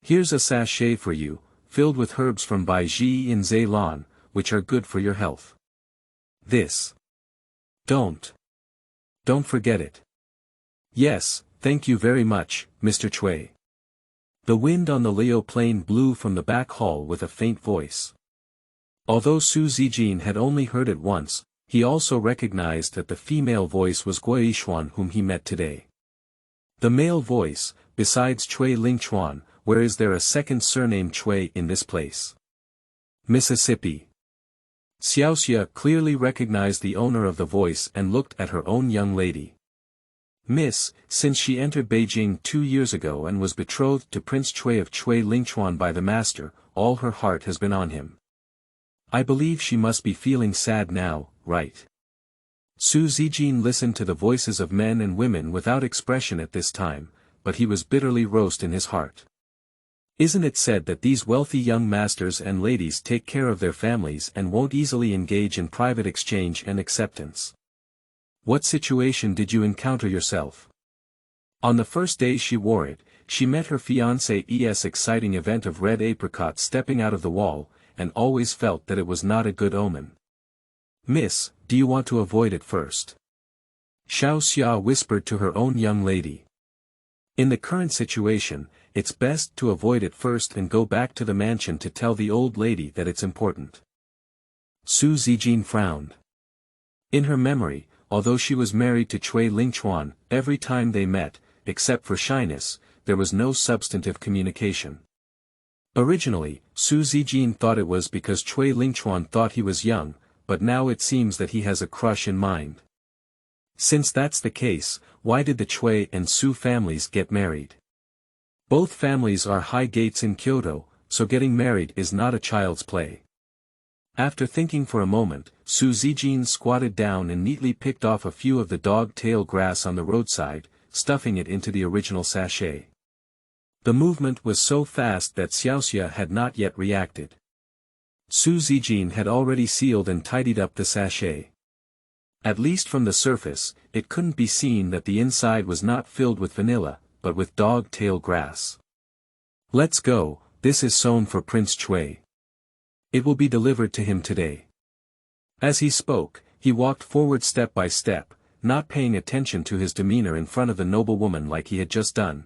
Here's a sachet for you, filled with herbs from Baiji in Ceylon, which are good for your health. This. Don't forget it. Yes, thank you very much, Mr. Chui. The wind on the Leo plain blew from the back hall with a faint voice. Although Su Qingqing had only heard it once, he also recognized that the female voice was Gui Yishuan whom he met today. The male voice, besides Chui Lingchuan, where is there a second surname Chui in this place? Mississippi. Xiaoxia clearly recognized the owner of the voice and looked at her own young lady. Miss, since she entered Beijing 2 years ago and was betrothed to Prince Chui of Chui Lingchuan by the master, all her heart has been on him. I believe she must be feeling sad now, right? Su Qingqing listened to the voices of men and women without expression at this time, but he was bitterly roast in his heart. Isn't it said that these wealthy young masters and ladies take care of their families and won't easily engage in private exchange and acceptance? What situation did you encounter yourself? On the first day she wore it, she met her fiancé's exciting event of red apricot stepping out of the wall, and always felt that it was not a good omen. Miss, do you want to avoid it first? Xiao Xia whispered to her own young lady. In the current situation, it's best to avoid it first and go back to the mansion to tell the old lady that it's important. Su Qingqing frowned. In her memory, although she was married to Chui Lingchuan, every time they met, except for shyness, there was no substantive communication. Originally, Su Qingqing thought it was because Chui Lingchuan thought he was young, but now it seems that he has a crush in mind. Since that's the case, why did the Chui and Su families get married? Both families are high gates in Kyoto, so getting married is not a child's play. After thinking for a moment, Su Qingqing squatted down and neatly picked off a few of the dog-tail grass on the roadside, stuffing it into the original sachet. The movement was so fast that Xiaoxia had not yet reacted. Su Qingqing had already sealed and tidied up the sachet. At least from the surface, it couldn't be seen that the inside was not filled with vanilla, but with dog-tail grass. Let's go, this is sewn for Prince Chui. It will be delivered to him today. As he spoke, he walked forward step by step, not paying attention to his demeanor in front of the noblewoman like he had just done.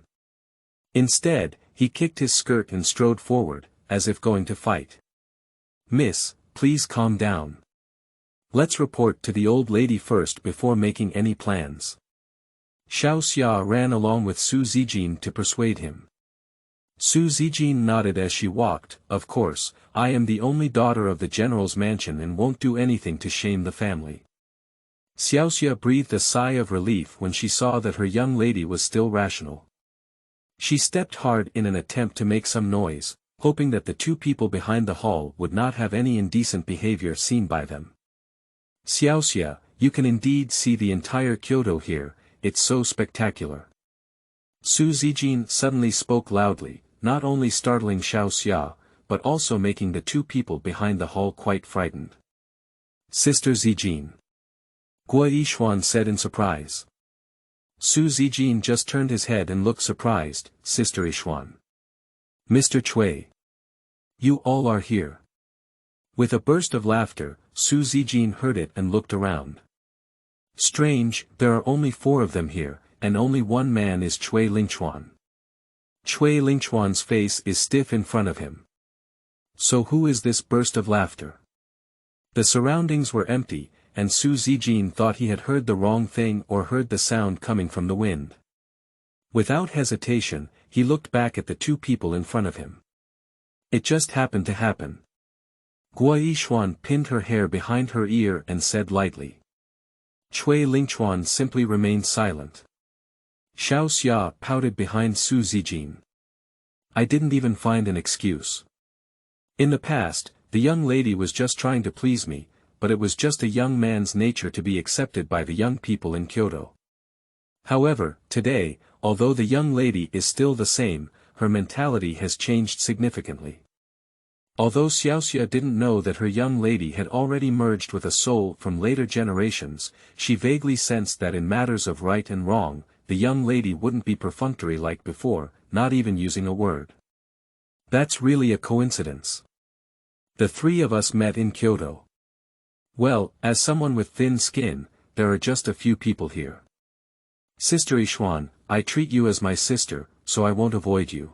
Instead, he kicked his skirt and strode forward, as if going to fight. Miss, please calm down. Let's report to the old lady first before making any plans. Xiao Xia ran along with Su Qingqing to persuade him. Su Qingqing nodded as she walked. Of course, I am the only daughter of the general's mansion and won't do anything to shame the family. Xiaoxia breathed a sigh of relief when she saw that her young lady was still rational. She stepped hard in an attempt to make some noise, hoping that the two people behind the hall would not have any indecent behavior seen by them. Xiaoxia, you can indeed see the entire Kyoto here, it's so spectacular. Su Qingqing suddenly spoke loudly, not only startling Xiaoxia, but also making the two people behind the hall quite frightened. Sister Qingqing. Gui Yishuan said in surprise. Su Qingqing just turned his head and looked surprised. Sister Yishuan. Mr. Chui. You all are here. With a burst of laughter, Su Qingqing heard it and looked around. Strange, there are only 4 of them here, and only one man is Chui Lingchuan. Chui Lingchuan's face is stiff in front of him. So who is this burst of laughter? The surroundings were empty, and Su Qingqing thought he had heard the wrong thing or heard the sound coming from the wind. Without hesitation, he looked back at the 2 people in front of him. It just happened to happen. Gui Yishuan pinned her hair behind her ear and said lightly. Chui Lingchuan simply remained silent. Xiao Xia pouted behind Su Qingqing. I didn't even find an excuse. In the past, the young lady was just trying to please me, but it was just a young man's nature to be accepted by the young people in Kyoto. However, today, although the young lady is still the same, her mentality has changed significantly. Although Xiaoxia didn't know that her young lady had already merged with a soul from later generations, she vaguely sensed that in matters of right and wrong, the young lady wouldn't be perfunctory like before, not even using a word. That's really a coincidence. The three of us met in Kyoto. Well, as someone with thin skin, there are just a few people here. Sister Yixuan, I treat you as my sister, so I won't avoid you.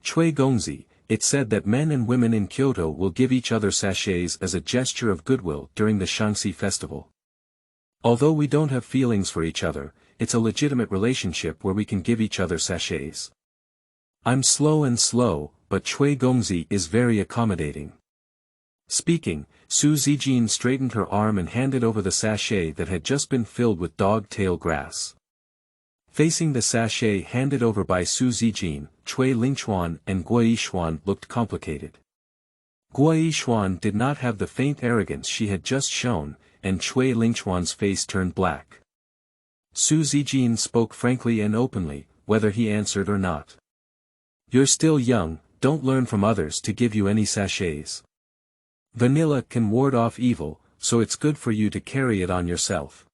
Cui Gongzi, it's said that men and women in Kyoto will give each other sachets as a gesture of goodwill during the Shangxi festival. Although we don't have feelings for each other, it's a legitimate relationship where we can give each other sachets. I'm slow, but Cui Gongzi is very accommodating. Speaking, Su Qingqing straightened her arm and handed over the sachet that had just been filled with dog-tail grass. Facing the sachet handed over by Su Qingqing, Cui Lingchuan and Guo Yixuan looked complicated. Guo Yixuan did not have the faint arrogance she had just shown, and Cui Lingchuan's face turned black. Su Qingqing spoke frankly and openly, whether he answered or not. You're still young, don't learn from others to give you any sachets. Vanilla can ward off evil, so it's good for you to carry it on yourself.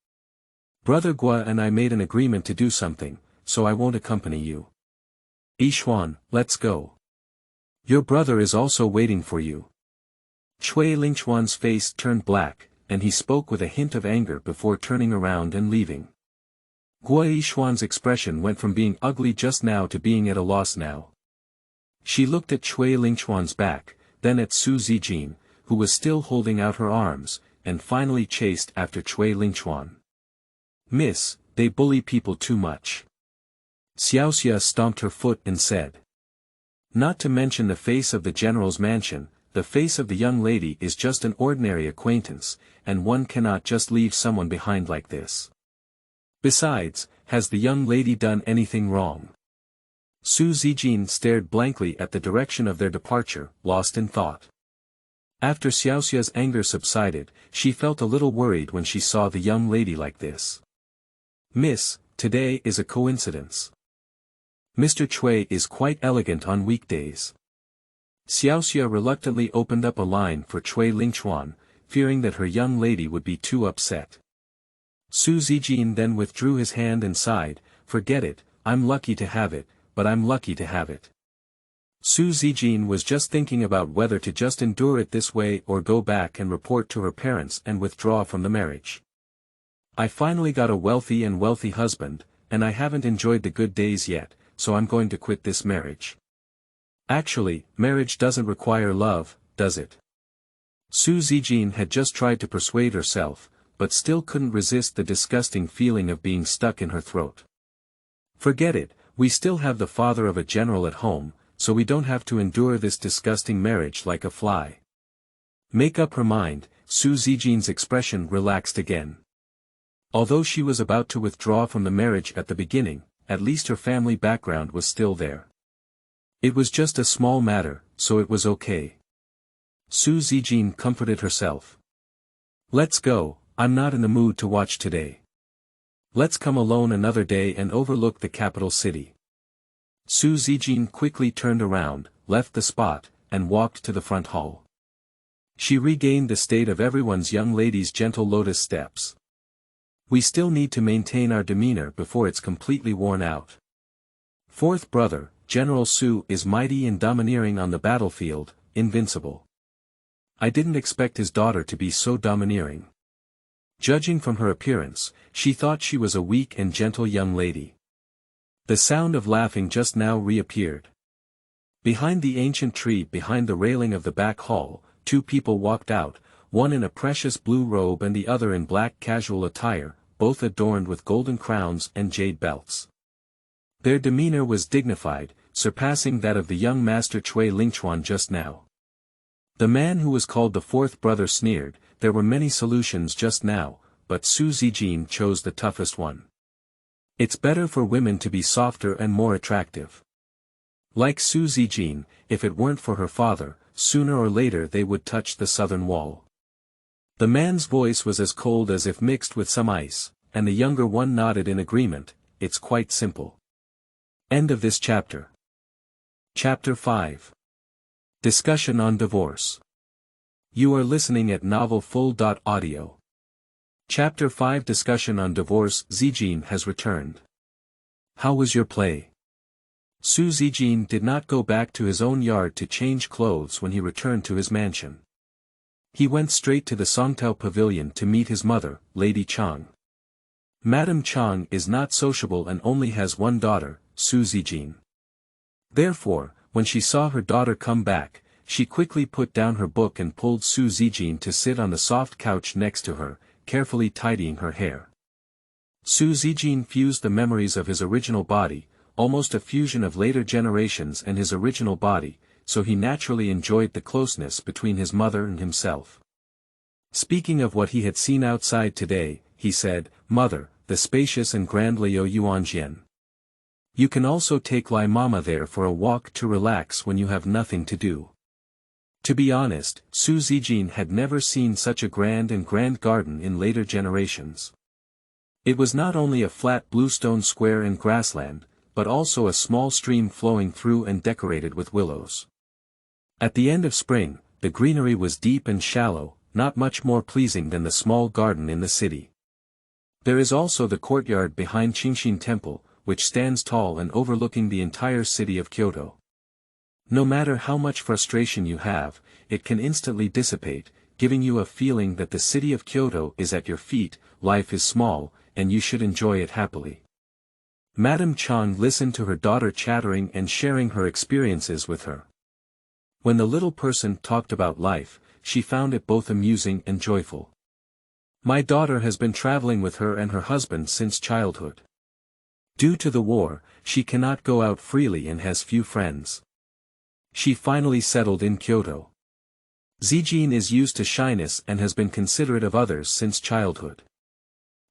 Brother Gua and I made an agreement to do something, so I won't accompany you. Yixuan, let's go. Your brother is also waiting for you. Cui Lingchuan's face turned black, and he spoke with a hint of anger before turning around and leaving. Guo Yixuan's expression went from being ugly just now to being at a loss now. She looked at Cui Lingchuan's back, then at Su Qingqing, who was still holding out her arms, and finally chased after Cui Lingchuan. Miss, they bully people too much. Xiaoxia stomped her foot and said. Not to mention the face of the general's mansion, the face of the young lady is just an ordinary acquaintance, and one cannot just leave someone behind like this. Besides, has the young lady done anything wrong? Su Qingqing stared blankly at the direction of their departure, lost in thought. After Xiaoxia's anger subsided, she felt a little worried when she saw the young lady like this. Miss, today is a coincidence. Mr. Cui is quite elegant on weekdays. Xiaoxia reluctantly opened up a line for Cui Lingchuan, fearing that her young lady would be too upset. Su Qingqing then withdrew his hand and sighed, forget it, I'm lucky to have it, but I'm lucky to have it. Su Qingqing was just thinking about whether to just endure it this way or go back and report to her parents and withdraw from the marriage. I finally got a wealthy husband, and I haven't enjoyed the good days yet, so I'm going to quit this marriage. Actually, marriage doesn't require love, does it? Su Qingqing had just tried to persuade herself, but still couldn't resist the disgusting feeling of being stuck in her throat. Forget it, we still have the father of a general at home, so we don't have to endure this disgusting marriage like a fly. Make up her mind, Su Qingqing's expression relaxed again. Although she was about to withdraw from the marriage at the beginning, at least her family background was still there. It was just a small matter, so it was okay. Su Qingqing comforted herself. Let's go, I'm not in the mood to watch today. Let's come alone another day and overlook the capital city. Su Qingqing quickly turned around, left the spot, and walked to the front hall. She regained the state of everyone's young lady's gentle lotus steps. We still need to maintain our demeanor before it's completely worn out. Fourth brother, General Su is mighty and domineering on the battlefield, invincible. I didn't expect his daughter to be so domineering. Judging from her appearance, she thought she was a weak and gentle young lady. The sound of laughing just now reappeared. Behind the ancient tree behind the railing of the back hall, two people walked out, one in a precious blue robe and the other in black casual attire, both adorned with golden crowns and jade belts. Their demeanor was dignified, surpassing that of the young master Cui Lingchuan just now. The man who was called the fourth brother sneered, there were many solutions just now, but Su Qingqing chose the toughest one. It's better for women to be softer and more attractive. Like Su Qingqing, if it weren't for her father, sooner or later they would touch the southern wall. The man's voice was as cold as if mixed with some ice, and the younger one nodded in agreement. It's quite simple. End of this chapter. Chapter 5. Discussion on divorce. You are listening at novelfull.audio. Chapter 5 Discussion on divorce. Zijin has returned. How was your play? Su Zijin did not go back to his own yard to change clothes when he returned to his mansion. He went straight to the Songtao pavilion to meet his mother, Lady Chang. Madame Chang is not sociable and only has one daughter, Su Zijin. Therefore, when she saw her daughter come back, she quickly put down her book and pulled Su Zijin to sit on the soft couch next to her, carefully tidying her hair. Su Zijin fused the memories of his original body, almost a fusion of later generations and his original body, so he naturally enjoyed the closeness between his mother and himself. Speaking of what he had seen outside today, he said, "Mother, the spacious and grand Liu Yuanjian. You can also take Lai Mama there for a walk to relax when you have nothing to do." To be honest, Su Zijin had never seen such a grand garden in later generations. It was not only a flat bluestone square and grassland, but also a small stream flowing through and decorated with willows. At the end of spring, the greenery was deep and shallow, not much more pleasing than the small garden in the city. There is also the courtyard behind Qingqing Temple, which stands tall and overlooking the entire city of Kyoto. No matter how much frustration you have, it can instantly dissipate, giving you a feeling that the city of Kyoto is at your feet. Life is small, and you should enjoy it happily. Madame Chang listened to her daughter chattering and sharing her experiences with her. When the little person talked about life, she found it both amusing and joyful. "My daughter has been traveling with her and her husband since childhood. Due to the war, she cannot go out freely and has few friends. She finally settled in Kyoto. Zijin is used to shyness and has been considerate of others since childhood.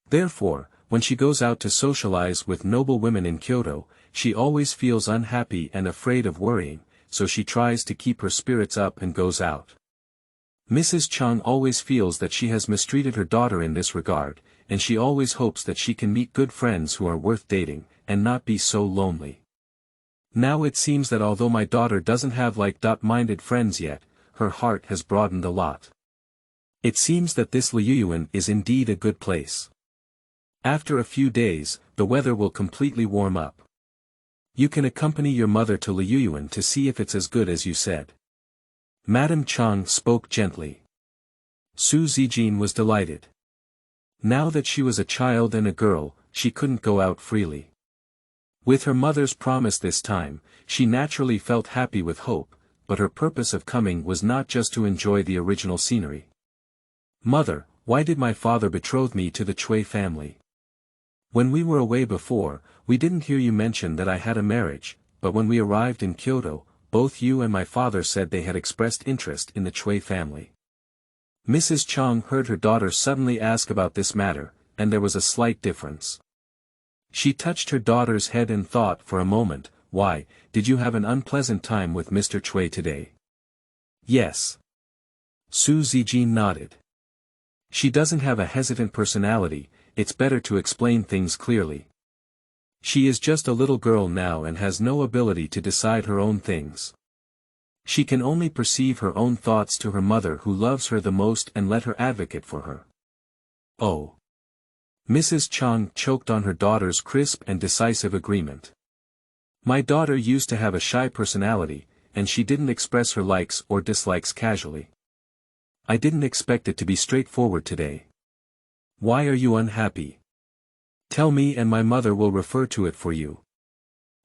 Therefore, when she goes out to socialize with noble women in Kyoto, she always feels unhappy and afraid of worrying, so she tries to keep her spirits up and goes out. Mrs. Chang always feels that she has mistreated her daughter in this regard, and she always hopes that she can meet good friends who are worth dating, and not be so lonely. Now it seems that although my daughter doesn't have like-minded friends yet, her heart has broadened a lot. It seems that this Liyuan is indeed a good place. After a few days, the weather will completely warm up. You can accompany your mother to Liyuan to see if it's as good as you said." Madame Chang spoke gently. Su Zijin was delighted. Now that she was a child and a girl, she couldn't go out freely. With her mother's promise this time, she naturally felt happy with hope, but her purpose of coming was not just to enjoy the original scenery. "Mother, why did my father betroth me to the Chui family? When we were away before, we didn't hear you mention that I had a marriage, but when we arrived in Kyoto, both you and my father said they had expressed interest in the Chui family." Mrs. Chang heard her daughter suddenly ask about this matter, and there was a slight difference. She touched her daughter's head and thought for a moment, "Why, did you have an unpleasant time with Mr. Chui today?" "Yes." Su Zijin nodded. She doesn't have a hesitant personality, it's better to explain things clearly. She is just a little girl now and has no ability to decide her own things. She can only perceive her own thoughts to her mother who loves her the most and let her advocate for her. "Oh." Mrs. Chang choked on her daughter's crisp and decisive agreement. "My daughter used to have a shy personality, and she didn't express her likes or dislikes casually. I didn't expect it to be straightforward today. Why are you unhappy? Tell me and my mother will refer to it for you."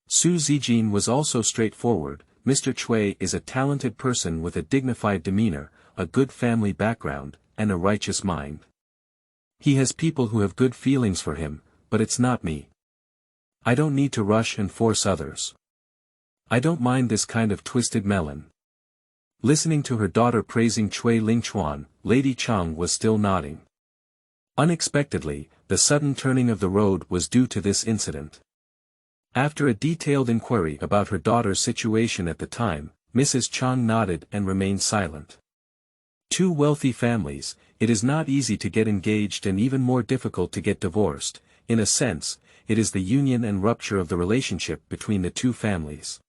Su Zijin was also straightforward. Mr. Chui is a talented person with a dignified demeanor, a good family background, and a righteous mind. He has people who have good feelings for him, but it's not me. I don't need to rush and force others. I don't mind this kind of twisted melon. Listening to her daughter praising Chui Lingchuan, Lady Chang was still nodding. Unexpectedly, the sudden turning of the road was due to this incident. After a detailed inquiry about her daughter's situation at the time, Mrs. Chang nodded and remained silent. Two wealthy families, it is not easy to get engaged and even more difficult to get divorced. In a sense, it is the union and rupture of the relationship between the two families.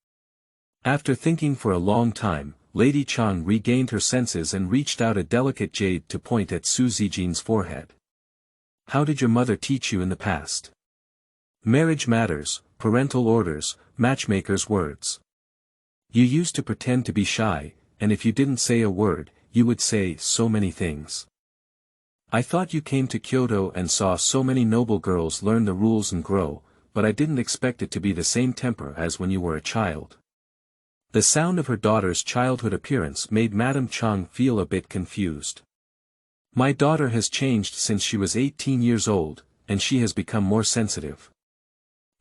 After thinking for a long time, Lady Chang regained her senses and reached out a delicate jade to point at Su Qingqing's forehead. How did your mother teach you in the past? Marriage matters, parental orders, matchmakers' words. You used to pretend to be shy, and if you didn't say a word, you would say so many things. I thought you came to Kyoto and saw so many noble girls learn the rules and grow, but I didn't expect it to be the same temper as when you were a child. The sound of her daughter's childhood appearance made Madame Chang feel a bit confused. My daughter has changed since she was 18 years old, and she has become more sensitive.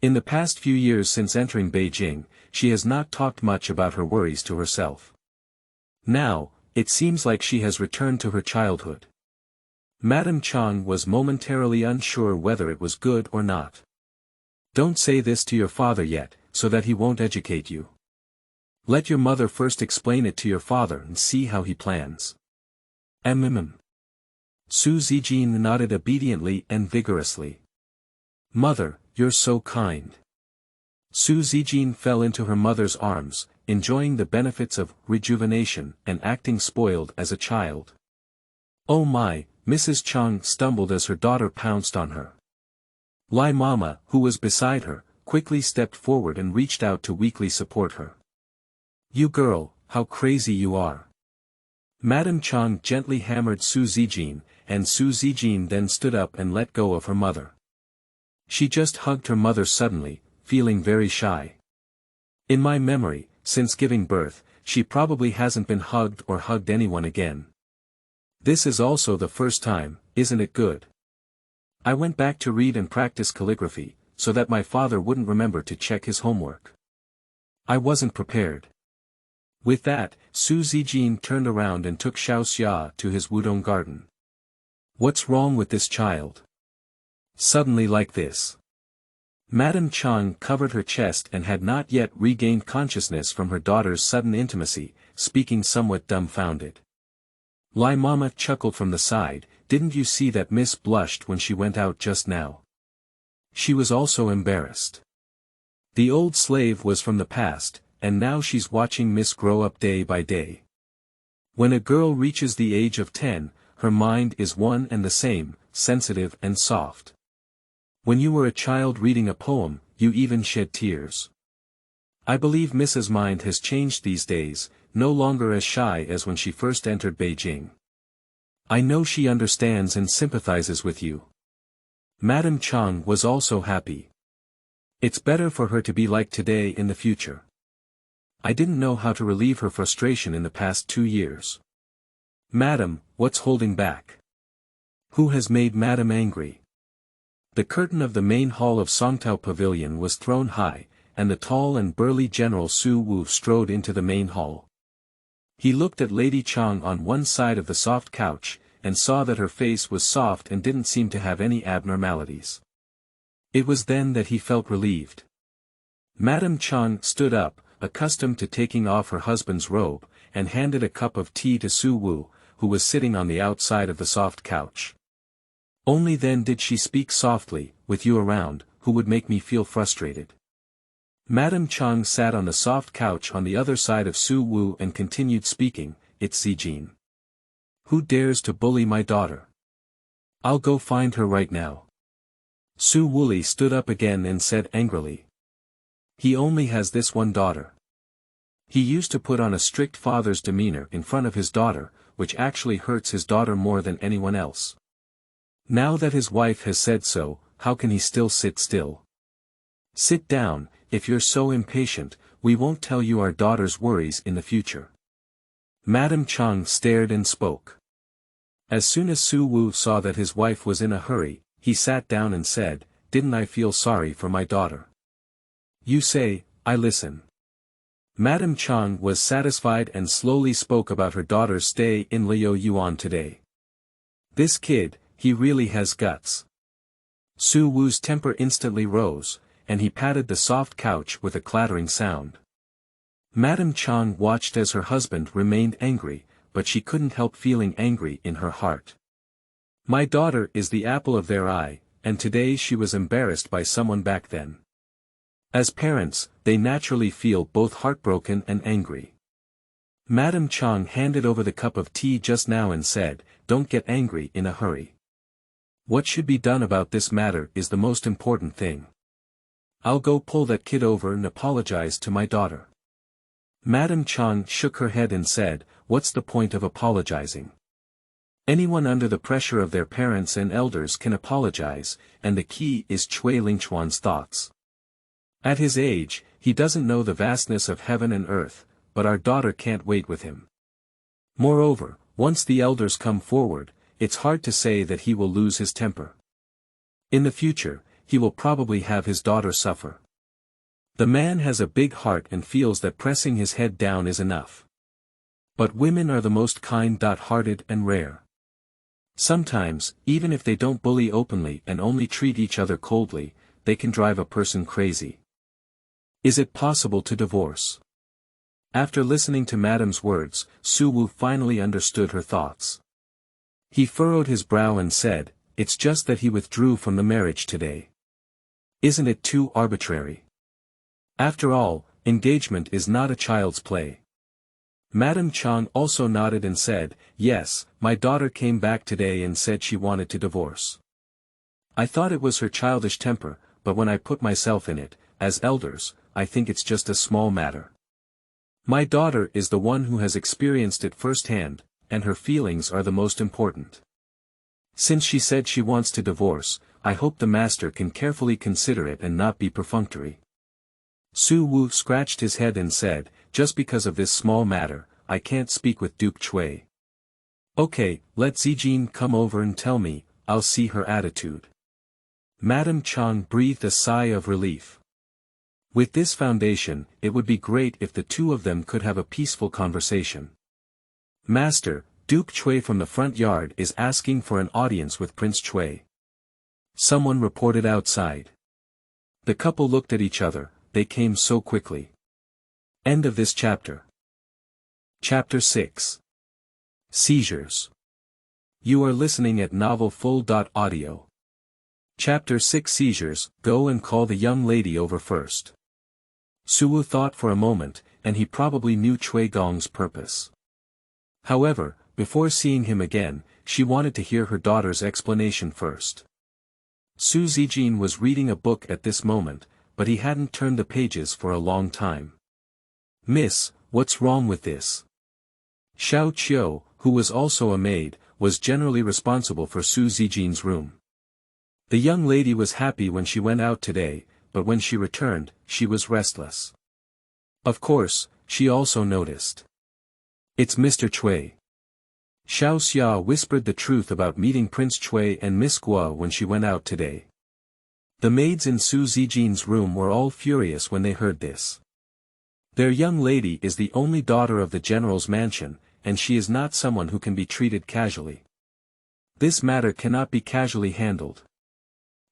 In the past few years since entering Beijing, she has not talked much about her worries to herself. Now, it seems like she has returned to her childhood. Madame Chang was momentarily unsure whether it was good or not. Don't say this to your father yet, so that he won't educate you. Let your mother first explain it to your father and see how he plans. Su Qingqing nodded obediently and vigorously. Mother, you're so kind. Su Qingqing fell into her mother's arms, enjoying the benefits of rejuvenation and acting spoiled as a child. Oh my, Mrs. Chang stumbled as her daughter pounced on her. Lai Mama, who was beside her, quickly stepped forward and reached out to weakly support her. You girl, how crazy you are. Madame Chang gently hammered Su Qingqing, and Su Qingqing then stood up and let go of her mother. She just hugged her mother suddenly, feeling very shy. In my memory, since giving birth, she probably hasn't been hugged or hugged anyone again. This is also the first time, isn't it good? I went back to read and practice calligraphy, so that my father wouldn't remember to check his homework. I wasn't prepared. With that, Su Qingqing turned around and took Xiaoxia to his wudong garden. What's wrong with this child? Suddenly like this. Madame Chang covered her chest and had not yet regained consciousness from her daughter's sudden intimacy, speaking somewhat dumbfounded. Lai Mama chuckled from the side, didn't you see that Miss blushed when she went out just now? She was also embarrassed. The old slave was from the past, and now she's watching Miss grow up day by day. When a girl reaches the age of 10, her mind is one and the same, sensitive and soft. When you were a child reading a poem, you even shed tears. I believe Mrs. Mind has changed these days, no longer as shy as when she first entered Beijing. I know she understands and sympathizes with you. Madame Chang was also happy. It's better for her to be like today in the future. I didn't know how to relieve her frustration in the past 2 years. Madam, what's holding back? Who has made Madam angry? The curtain of the main hall of Songtao Pavilion was thrown high, and the tall and burly General Su Wu strode into the main hall. He looked at Lady Chang on one side of the soft couch, and saw that her face was soft and didn't seem to have any abnormalities. It was then that he felt relieved. Madame Chang stood up, accustomed to taking off her husband's robe, and handed a cup of tea to Su Wu, who was sitting on the outside of the soft couch. Only then did she speak softly, with you around, who would make me feel frustrated. Madame Chang sat on the soft couch on the other side of Su Wu and continued speaking, it's Qingqing. Who dares to bully my daughter? I'll go find her right now. Su Wuli stood up again and said angrily. He only has this one daughter. He used to put on a strict father's demeanor in front of his daughter, which actually hurts his daughter more than anyone else. Now that his wife has said so, how can he still sit still? Sit down, if you're so impatient, we won't tell you our daughter's worries in the future. Madame Chang stared and spoke. As soon as Su Wu saw that his wife was in a hurry, he sat down and said, didn't I feel sorry for my daughter? You say, I listen. Madame Chang was satisfied and slowly spoke about her daughter's stay in Liu Yuan today. This kid, he really has guts. Su Wu's temper instantly rose, and he patted the soft couch with a clattering sound. Madame Chang watched as her husband remained angry, but she couldn't help feeling angry in her heart. My daughter is the apple of their eye, and today she was embarrassed by someone back then. As parents, they naturally feel both heartbroken and angry. Madame Chang handed over the cup of tea just now and said, "Don't get angry in a hurry. What should be done about this matter is the most important thing. I'll go pull that kid over and apologize to my daughter." Madame Chang shook her head and said, "What's the point of apologizing? Anyone under the pressure of their parents and elders can apologize, and the key is Cui Lingchuan's thoughts. At his age, he doesn't know the vastness of heaven and earth, but our daughter can't wait with him. Moreover, once the elders come forward, it's hard to say that he will lose his temper. In the future, he will probably have his daughter suffer. The man has a big heart and feels that pressing his head down is enough. But women are the most kind-hearted and rare. Sometimes, even if they don't bully openly and only treat each other coldly, they can drive a person crazy. Is it possible to divorce?" After listening to Madame's words, Su Wu finally understood her thoughts. He furrowed his brow and said, "It's just that he withdrew from the marriage today. Isn't it too arbitrary? After all, engagement is not a child's play." Madame Chang also nodded and said, "Yes, my daughter came back today and said she wanted to divorce. I thought it was her childish temper, but when I put myself in it, as elders, I think it's just a small matter. My daughter is the one who has experienced it firsthand, and her feelings are the most important. Since she said she wants to divorce, I hope the master can carefully consider it and not be perfunctory." Su Wu scratched his head and said, "Just because of this small matter, I can't speak with Duke Cui. Okay, let Zijin come over and tell me, I'll see her attitude." Madame Chang breathed a sigh of relief. With this foundation, it would be great if the two of them could have a peaceful conversation. "Master, Duke Cui from the front yard is asking for an audience with Prince Cui." Someone reported outside. The couple looked at each other, they came so quickly. End of this chapter. Chapter 6. Seizures. You are listening at novelfull.audio. Chapter 6 Seizures. Go and call the young lady over first. Su Wu thought for a moment, and he probably knew Cui Gong's purpose. However, before seeing him again, she wanted to hear her daughter's explanation first. Su Zijin was reading a book at this moment, but he hadn't turned the pages for a long time. "Miss, what's wrong with this?" Xiao Qiu, who was also a maid, was generally responsible for Su Zijin's room. The young lady was happy when she went out today, but when she returned, she was restless. Of course, she also noticed. "It's Mr. Cui." Xiao Xia whispered the truth about meeting Prince Cui and Miss Guo when she went out today. The maids in Su Zijin's room were all furious when they heard this. Their young lady is the only daughter of the general's mansion, and she is not someone who can be treated casually. This matter cannot be casually handled.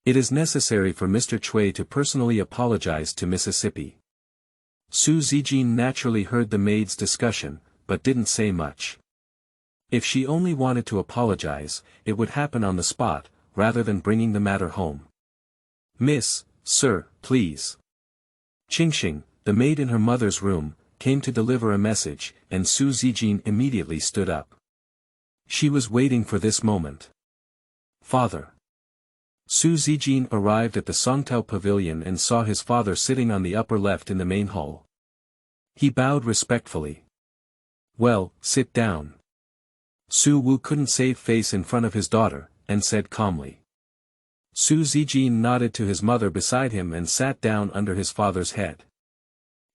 It is necessary for Mr. Cui to personally apologize to Mississippi. Su Zijin naturally heard the maid's discussion, but didn't say much. If she only wanted to apologize, it would happen on the spot, rather than bringing the matter home. "Miss, sir, please." Qingqing, the maid in her mother's room, came to deliver a message, and Su Zijin immediately stood up. She was waiting for this moment. "Father." Su Zijin arrived at the Songtao pavilion and saw his father sitting on the upper left in the main hall. He bowed respectfully. "Well, sit down." Su Wu couldn't save face in front of his daughter, and said calmly. Su Zijin nodded to his mother beside him and sat down under his father's head.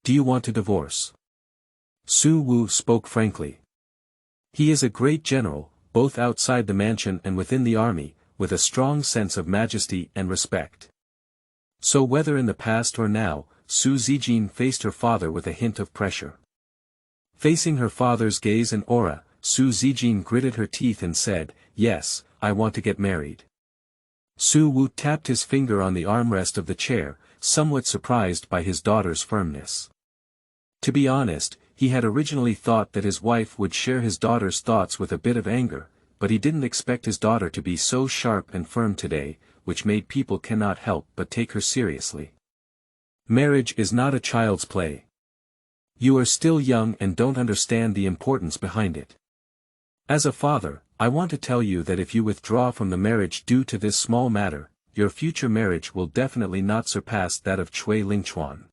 "Do you want to divorce?" Su Wu spoke frankly. He is a great general, both outside the mansion and within the army, with a strong sense of majesty and respect. So whether in the past or now, Su Zijin faced her father with a hint of pressure. Facing her father's gaze and aura, Su Zijin gritted her teeth and said, "Yes, I want to get married." Su Wu tapped his finger on the armrest of the chair, somewhat surprised by his daughter's firmness. To be honest, he had originally thought that his wife would share his daughter's thoughts with a bit of anger, but he didn't expect his daughter to be so sharp and firm today, which made people cannot help but take her seriously. Marriage is not a child's play. You are still young and don't understand the importance behind it. As a father, I want to tell you that if you withdraw from the marriage due to this small matter, your future marriage will definitely not surpass that of Cui Lingchuan.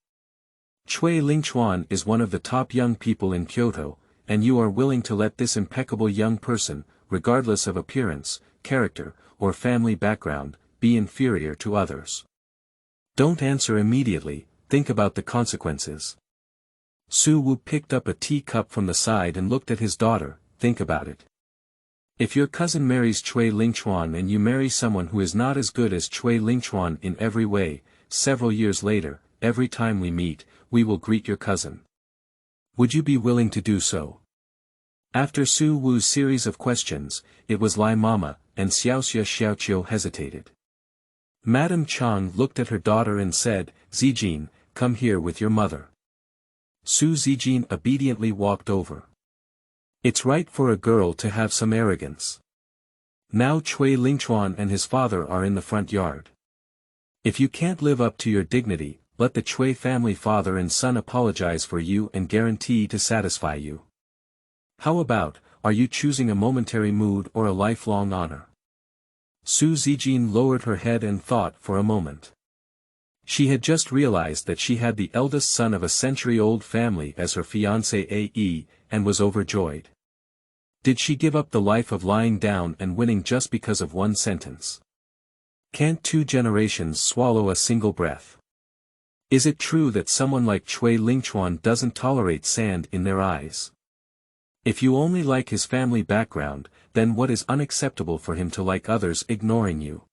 Cui Lingchuan is one of the top young people in Kyoto, and you are willing to let this impeccable young person, regardless of appearance, character, or family background, be inferior to others. Don't answer immediately, think about the consequences. Su Wu picked up a teacup from the side and looked at his daughter. Think about it. If your cousin marries Cui Lingchuan and you marry someone who is not as good as Cui Lingchuan in every way, several years later, every time we meet, we will greet your cousin. Would you be willing to do so? After Su Wu's series of questions, it was Lai Mama, and Xiaoxia Xiaoqiu hesitated. Madame Chang looked at her daughter and said, Zijin, come here with your mother. Su Zijin obediently walked over. It's right for a girl to have some arrogance. Now Cui Lingchuan and his father are in the front yard. If you can't live up to your dignity, let the Cui family father and son apologize for you and guarantee to satisfy you. How about, are you choosing a momentary mood or a lifelong honor? Su Zijin lowered her head and thought for a moment. She had just realized that she had the eldest son of a century-old family as her fiancé AE, and was overjoyed. Did she give up the life of lying down and winning just because of one sentence? Can't 2 generations swallow a single breath? Is it true that someone like Cui Lingchuan doesn't tolerate sand in their eyes? If you only like his family background, then what is unacceptable for him to like others ignoring you?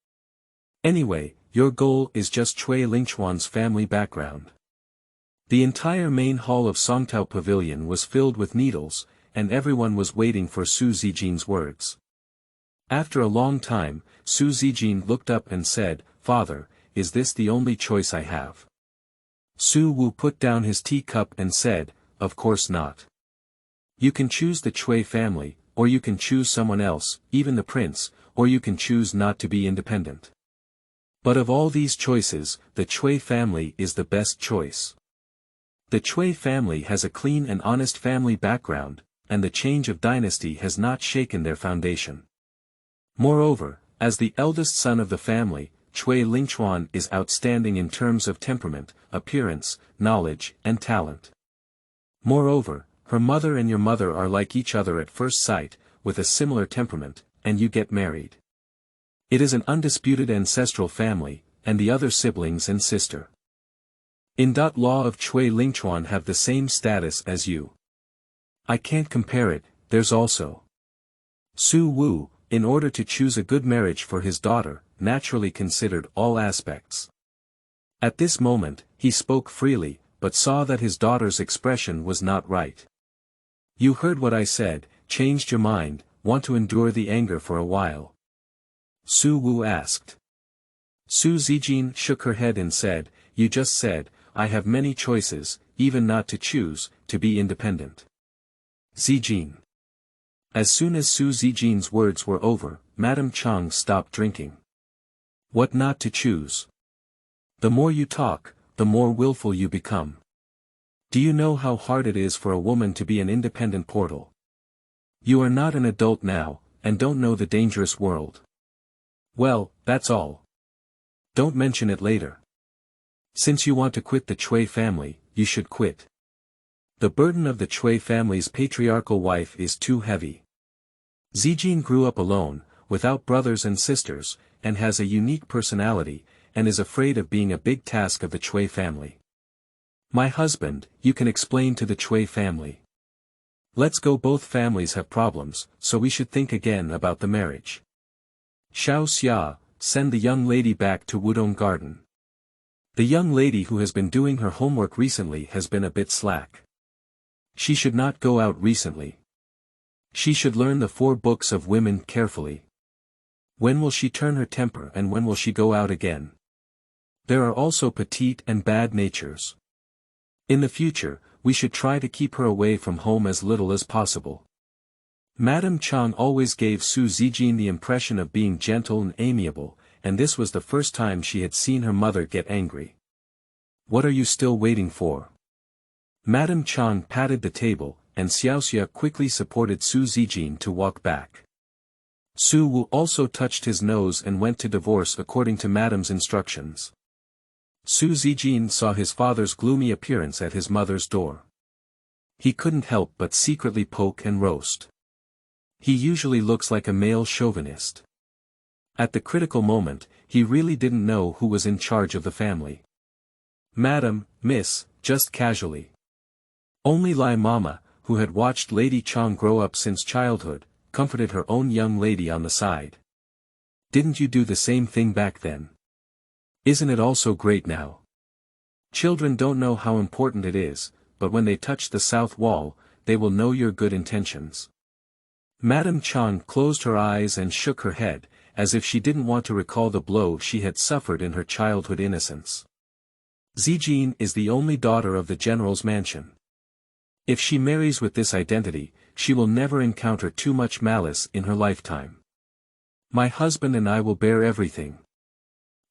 Anyway, your goal is just Cui Lingchuan's family background. The entire main hall of Songtao Pavilion was filled with needles, and everyone was waiting for Su Zijin's words. After a long time, Su Zijin looked up and said, Father, is this the only choice I have? Su Wu put down his teacup and said, Of course not. You can choose the Cui family, or you can choose someone else, even the prince, or you can choose not to be independent. But of all these choices, the Cui family is the best choice. The Cui family has a clean and honest family background, and the change of dynasty has not shaken their foundation. Moreover, as the eldest son of the family, Cui Lingchuan is outstanding in terms of temperament, appearance, knowledge, and talent. Moreover, her mother and your mother are like each other at first sight, with a similar temperament, and you get married. It is an undisputed ancestral family, and the other siblings and sister. In-law of Cui Lingchuan have the same status as you. I can't compare it, there's also. Su Wu, in order to choose a good marriage for his daughter, naturally considered all aspects. At this moment, he spoke freely, but saw that his daughter's expression was not right. You heard what I said, changed your mind, want to endure the anger for a while? Su Wu asked. Su Zijin shook her head and said, You just said, I have many choices, even not to choose, to be independent. Zijin. As soon as Su Zijin's words were over, Madame Chang stopped drinking. What not to choose? The more you talk, the more willful you become. Do you know how hard it is for a woman to be an independent portal? You are not an adult now, and don't know the dangerous world. Well, that's all. Don't mention it later. Since you want to quit the Cui family, you should quit. The burden of the Cui family's patriarchal wife is too heavy. Zijin grew up alone, without brothers and sisters, and has a unique personality, and is afraid of being a big task of the Cui family. My husband, you can explain to the Cui family. Let's go, both families have problems, so we should think again about the marriage. Xiao Xia, send the young lady back to Wudong Garden. The young lady who has been doing her homework recently has been a bit slack. She should not go out recently. She should learn the 4 books of women carefully. When will she turn her temper and when will she go out again? There are also petite and bad natures. In the future, we should try to keep her away from home as little as possible. Madame Chang always gave Su Qingqing the impression of being gentle and amiable, and this was the first time she had seen her mother get angry. "What are you still waiting for?" Madame Chang patted the table, and Xiaoxia quickly supported Su Qingqing to walk back. Su Wu also touched his nose and went to divorce according to Madame's instructions. Su Qingqing saw his father's gloomy appearance at his mother's door. He couldn't help but secretly poke and roast. He usually looks like a male chauvinist. At the critical moment, he really didn't know who was in charge of the family. "Madam, Miss," just casually. Only Lai Mama, who had watched Lady Chang grow up since childhood, comforted her own young lady on the side. "Didn't you do the same thing back then? Isn't it all so great now? Children don't know how important it is, but when they touch the south wall, they will know your good intentions." Madame Chang closed her eyes and shook her head, as if she didn't want to recall the blow she had suffered in her childhood innocence. Qingqing is the only daughter of the general's mansion. If she marries with this identity, she will never encounter too much malice in her lifetime. "My husband and I will bear everything."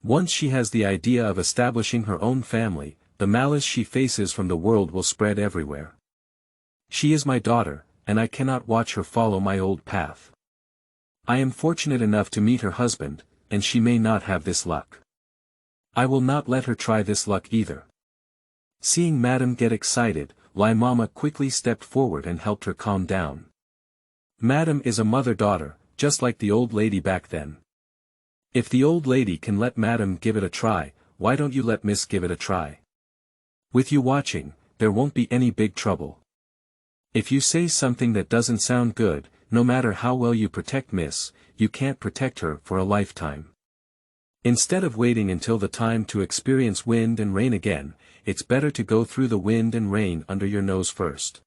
Once she has the idea of establishing her own family, the malice she faces from the world will spread everywhere. "She is my daughter, and I cannot watch her follow my old path. I am fortunate enough to meet her husband, and she may not have this luck. I will not let her try this luck either." Seeing Madame get excited, Lai Mama quickly stepped forward and helped her calm down. "Madame is a mother-daughter, just like the old lady back then. If the old lady can let Madame give it a try, why don't you let Miss give it a try? With you watching, there won't be any big trouble. If you say something that doesn't sound good, no matter how well you protect Miss, you can't protect her for a lifetime. Instead of waiting until the time to experience wind and rain again, it's better to go through the wind and rain under your nose first."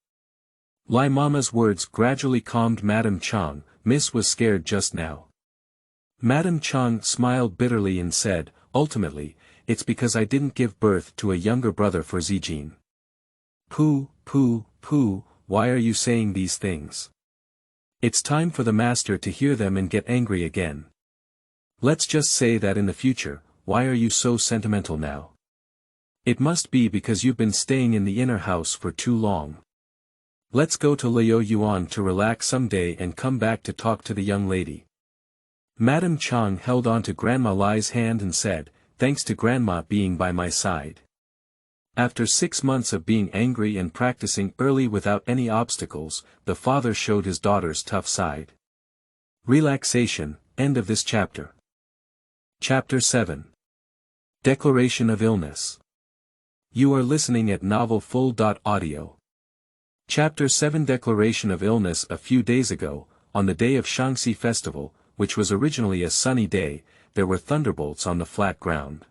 Lai Mama's words gradually calmed Madame Chang. "Miss was scared just now." Madame Chang smiled bitterly and said, "Ultimately, it's because I didn't give birth to a younger brother for Qingqing." "Pooh, pooh, pooh, why are you saying these things? It's time for the master to hear them and get angry again. Let's just say that in the future, why are you so sentimental now? It must be because you've been staying in the inner house for too long. Let's go to Liu Yuan to relax someday and come back to talk to the young lady." Madame Chang held on to Grandma Lai's hand and said, "Thanks to Grandma being by my side." After 6 months of being angry and practicing early without any obstacles, the father showed his daughter's tough side. Relaxation, end of this chapter. Chapter 7. Declaration of Illness. You are listening at novelfull.audio. Chapter 7 Declaration of Illness. A few days ago, on the day of Shaanxi festival, which was originally a sunny day, there were thunderbolts on the flat ground.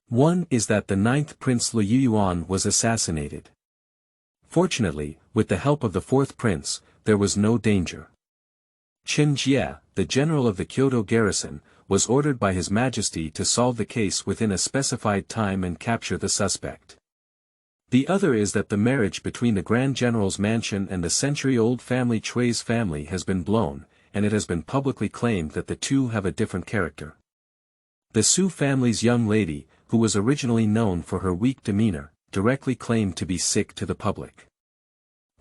One is that the 9th Prince Liu Yuan was assassinated. Fortunately, with the help of the 4th Prince, there was no danger. Chen Jie, the general of the Kyoto garrison, was ordered by His Majesty to solve the case within a specified time and capture the suspect. The other is that the marriage between the Grand General's mansion and the century-old family Chui's family has been blown, and it has been publicly claimed that the two have a different character. The Su family's young lady, who was originally known for her weak demeanor, directly claimed to be sick to the public.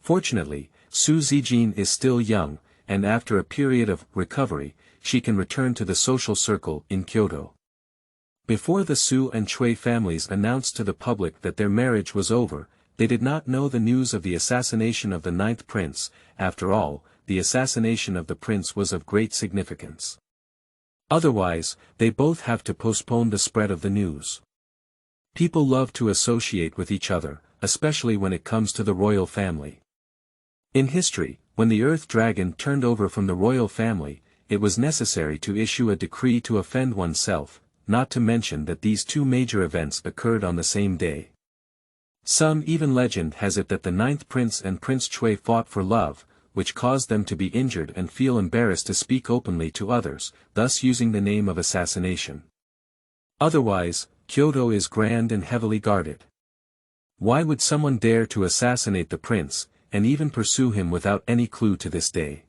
Fortunately, Su Qingqing is still young, and after a period of recovery, she can return to the social circle in Kyoto. Before the Su and Chui families announced to the public that their marriage was over, they did not know the news of the assassination of the 9th prince. After all, the assassination of the prince was of great significance. Otherwise, they both have to postpone the spread of the news. People love to associate with each other, especially when it comes to the royal family. In history, when the Earth Dragon turned over from the royal family, it was necessary to issue a decree to offend oneself, not to mention that these two major events occurred on the same day. Some even legend has it that the 9th prince and Prince Chui fought for love, which caused them to be injured and feel embarrassed to speak openly to others, thus using the name of assassination. Otherwise, Kyoto is grand and heavily guarded. Why would someone dare to assassinate the prince, and even pursue him without any clue to this day?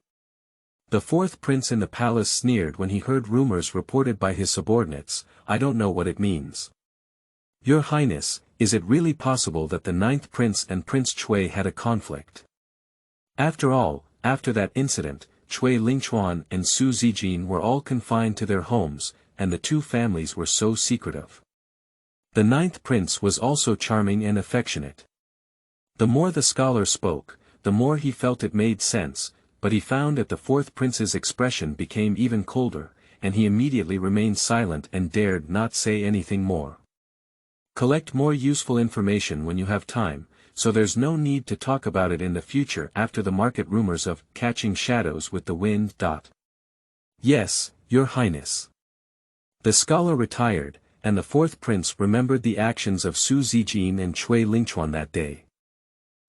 The fourth prince in the palace sneered when he heard rumors reported by his subordinates. I don't know what it means. Your Highness, is it really possible that the ninth prince and Prince Chui had a conflict? After all, after that incident, Cui Lingchuan and Su Qingqing were all confined to their homes, and the two families were so secretive. The ninth prince was also charming and affectionate. The more the scholar spoke, the more he felt it made sense, but he found that the fourth prince's expression became even colder, and he immediately remained silent and dared not say anything more. Collect more useful information when you have time, so there's no need to talk about it in the future after the market rumors of catching shadows with the wind. Yes, Your Highness. The scholar retired, and the fourth prince remembered the actions of Su Qingqing and Cui Lingchuan that day.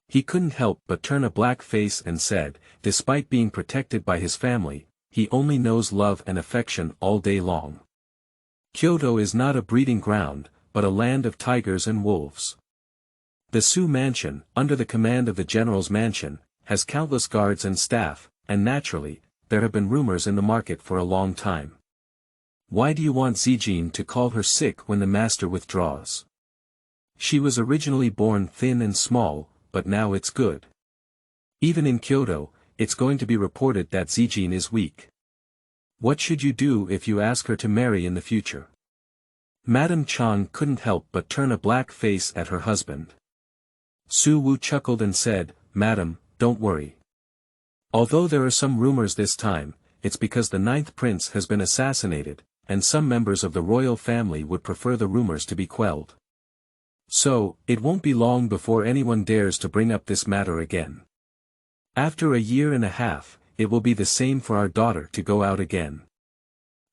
He couldn't help but turn a black face and said, despite being protected by his family, he only knows love and affection all day long. Kyoto is not a breeding ground, but a land of tigers and wolves. The Su Mansion, under the command of the General's Mansion, has countless guards and staff, and naturally, there have been rumors in the market for a long time. Why do you want Zijin to call her sick when the master withdraws? She was originally born thin and small, but now it's good. Even in Kyoto, it's going to be reported that Zijin is weak. What should you do if you ask her to marry in the future? Madame Chang couldn't help but turn a black face at her husband. Su Wu chuckled and said, Madam, don't worry. Although there are some rumors this time, it's because the ninth prince has been assassinated, and some members of the royal family would prefer the rumors to be quelled. So, it won't be long before anyone dares to bring up this matter again. After a year and a half, it will be the same for our daughter to go out again.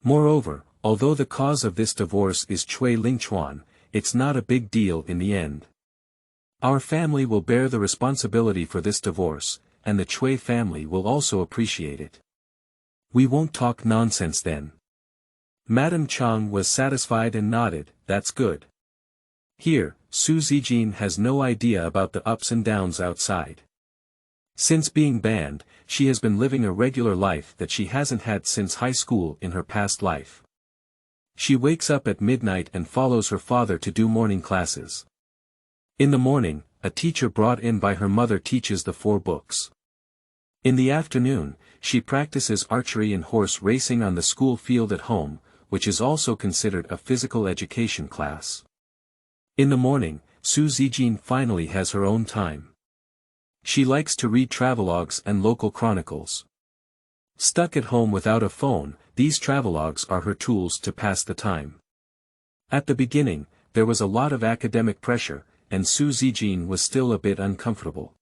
Moreover, although the cause of this divorce is Cui Lingchuan, it's not a big deal in the end. Our family will bear the responsibility for this divorce, and the Cui family will also appreciate it. We won't talk nonsense then. Madame Chang was satisfied and nodded, that's good. Here, Su Qingqing has no idea about the ups and downs outside. Since being banned, she has been living a regular life that she hasn't had since high school in her past life. She wakes up at midnight and follows her father to do morning classes. In the morning, a teacher brought in by her mother teaches the 4 books. In the afternoon, she practices archery and horse racing on the school field at home, which is also considered a physical education class. In the morning, Su Qingqing finally has her own time. She likes to read travelogues and local chronicles. Stuck at home without a phone, these travelogues are her tools to pass the time. At the beginning, there was a lot of academic pressure, and Su Qingqing was still a bit uncomfortable.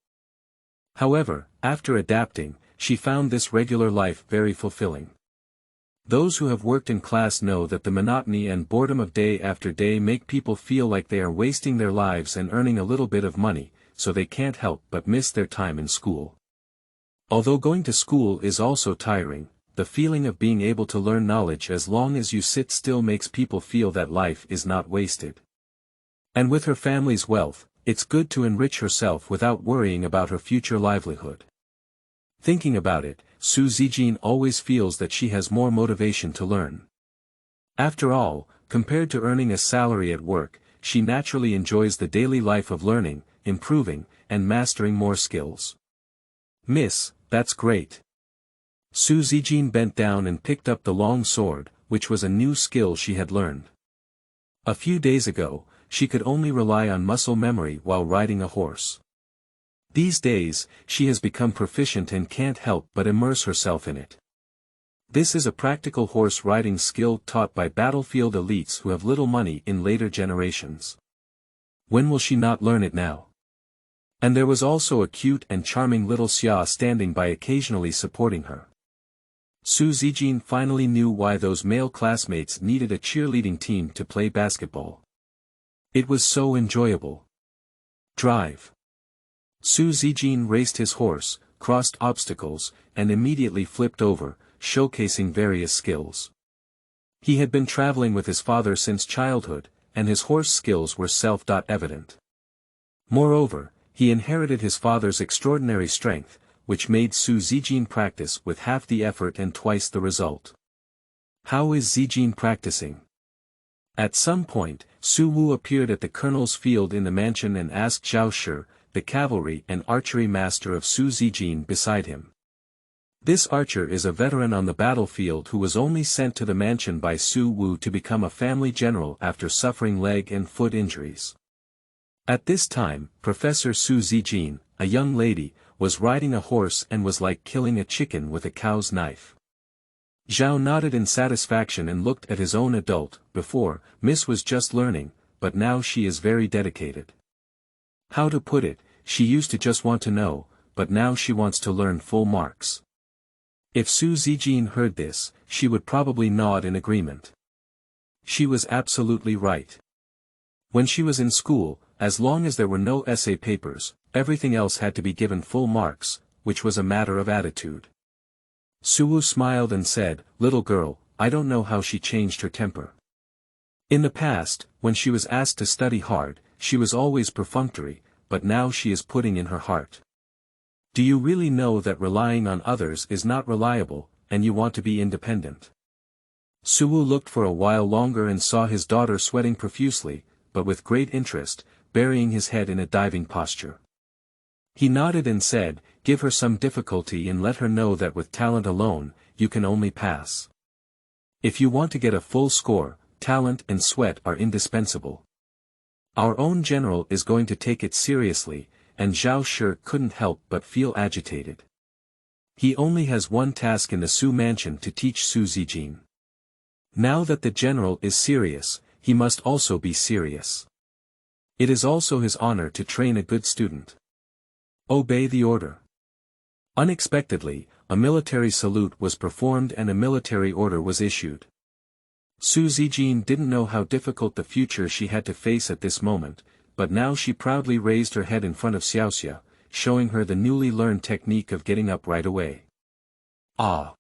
However, after adapting, she found this regular life very fulfilling. Those who have worked in class know that the monotony and boredom of day after day make people feel like they are wasting their lives and earning a little bit of money, so they can't help but miss their time in school. Although going to school is also tiring, the feeling of being able to learn knowledge as long as you sit still makes people feel that life is not wasted. And with her family's wealth, it's good to enrich herself without worrying about her future livelihood. Thinking about it, Su Qingqing always feels that she has more motivation to learn. After all, compared to earning a salary at work, she naturally enjoys the daily life of learning, improving, and mastering more skills. Miss, that's great. Su Qingqing bent down and picked up the long sword, which was a new skill she had learned. A few days ago, she could only rely on muscle memory while riding a horse. These days, she has become proficient and can't help but immerse herself in it. This is a practical horse riding skill taught by battlefield elites who have little money in later generations. When will she not learn it now? And there was also a cute and charming little Xia standing by occasionally supporting her. Su Qingqing finally knew why those male classmates needed a cheerleading team to play basketball. It was so enjoyable. Drive. Su Qingqing raced his horse, crossed obstacles, and immediately flipped over, showcasing various skills. He had been traveling with his father since childhood, and his horse skills were self-evident. Moreover, he inherited his father's extraordinary strength, which made Su Qingqing practice with half the effort and twice the result. How is Qingqing practicing? At some point, Su Wu appeared at the colonel's field in the mansion and asked Zhao Shi, the cavalry and archery master of Su Qingqing, beside him. This archer is a veteran on the battlefield who was only sent to the mansion by Su Wu to become a family general after suffering leg and foot injuries. At this time, Professor Su Qingqing, a young lady, was riding a horse and was like killing a chicken with a cow's knife. Zhao nodded in satisfaction and looked at his own adult. Before, Miss was just learning, but now she is very dedicated. How to put it, she used to just want to know, but now she wants to learn full marks. If Su Qingqing heard this, she would probably nod in agreement. She was absolutely right. When she was in school, as long as there were no essay papers, everything else had to be given full marks, which was a matter of attitude. Su Wu smiled and said, "Little girl, I don't know how she changed her temper. In the past, when she was asked to study hard, she was always perfunctory, but now she is putting in her heart. Do you really know that relying on others is not reliable, and you want to be independent?" Su Wu looked for a while longer and saw his daughter sweating profusely, but with great interest, burying his head in a diving posture. He nodded and said, "Give her some difficulty and let her know that with talent alone, you can only pass. If you want to get a full score, talent and sweat are indispensable." Our own general is going to take it seriously, and Zhao Shi couldn't help but feel agitated. He only has one task in the Su mansion to teach Su Qingqing. Now that the general is serious, he must also be serious. It is also his honor to train a good student. Obey the order. Unexpectedly, a military salute was performed and a military order was issued. Su Qingqing didn't know how difficult the future she had to face at this moment, but now she proudly raised her head in front of Xiaoxia, showing her the newly learned technique of getting up right away. "Ah!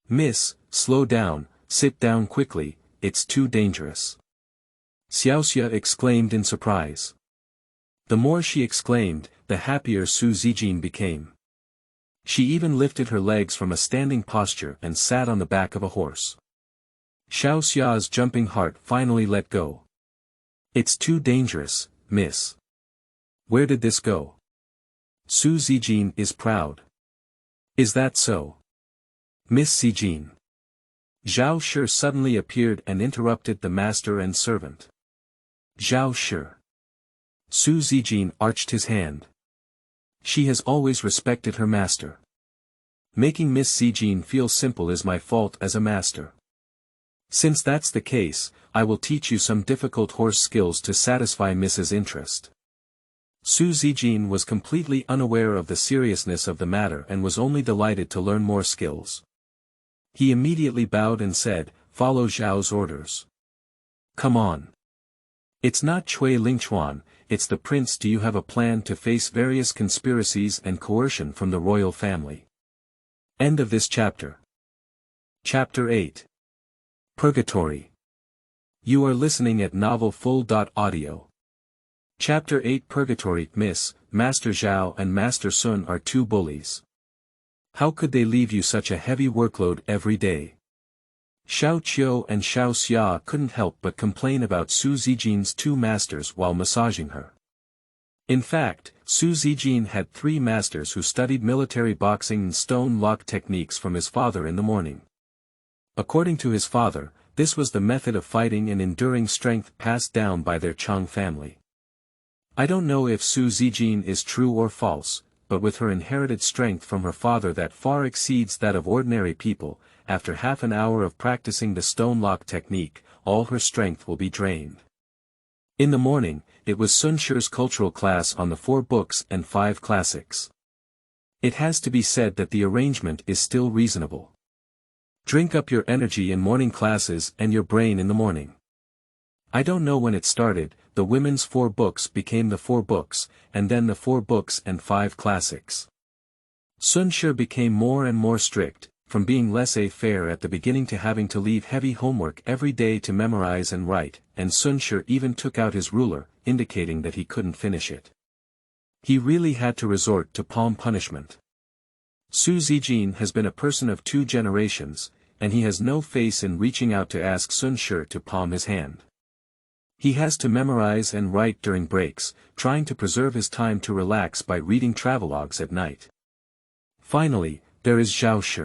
Miss, slow down, sit down quickly, it's too dangerous." Xiaoxia exclaimed in surprise. The more she exclaimed, the happier Su Qingqing became. She even lifted her legs from a standing posture and sat on the back of a horse. Xiaoxia's jumping heart finally let go. "It's too dangerous, miss. Where did this go?" Su Qingqing is proud. "Is that so? Miss Qingqing?" Zhao Shi suddenly appeared and interrupted the master and servant. "Zhao Shi." Su Qingqing arched his hand. She has always respected her master. Making Miss Qingqing feel simple is my fault as a master. Since that's the case, I will teach you some difficult horse skills to satisfy Mrs. interest. Su Qingqing was completely unaware of the seriousness of the matter and was only delighted to learn more skills. He immediately bowed and said, "Follow Zhao's orders." "Come on. It's not Cui Lingchuan, it's the prince. Do you have a plan to face various conspiracies and coercion from the royal family?" End of this chapter. Chapter 8. Purgatory. You are listening at novelfull.audio. Chapter 8 Purgatory. Master Zhao and Master Sun are two bullies. How could they leave you such a heavy workload every day? Xiao Qiu and Xiao Xia couldn't help but complain about Su Qingqing's two masters while massaging her. In fact, Su Qingqing had 3 masters who studied military boxing and stone lock techniques from his father in the morning. According to his father, this was the method of fighting and enduring strength passed down by their Chang family. I don't know if Su Qingqing is true or false, but with her inherited strength from her father that far exceeds that of ordinary people, after half an hour of practicing the stone lock technique, all her strength will be drained. In the morning, it was Sun Shi's cultural class on the 4 books and 5 classics. It has to be said that the arrangement is still reasonable. Drink up your energy in morning classes and your brain in the morning. I don't know when it started, the women's 4 books became the 4 books, and then the 4 books and 5 classics. Sun Shi became more and more strict, from being laissez-faire at the beginning to having to leave heavy homework every day to memorize and write, and Sun Shi even took out his ruler, indicating that he couldn't finish it. He really had to resort to palm punishment. Su Qingqing has been a person of 2 generations, and he has no face in reaching out to ask Sun Shi to palm his hand. He has to memorize and write during breaks, trying to preserve his time to relax by reading travelogues at night. Finally, there is Zhao Shi.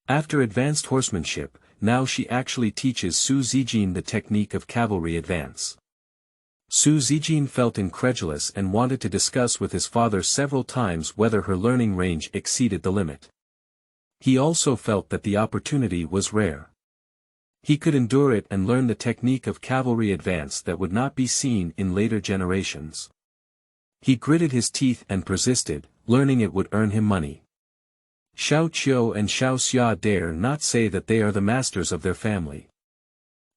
After advanced horsemanship, now she actually teaches Su Qingqing the technique of cavalry advance. Su Qingqing felt incredulous and wanted to discuss with his father several times whether her learning range exceeded the limit. He also felt that the opportunity was rare. He could endure it and learn the technique of cavalry advance that would not be seen in later generations. He gritted his teeth and persisted, learning it would earn him money. Xiao Qiu and Xiao Xia dare not say that they are the masters of their family.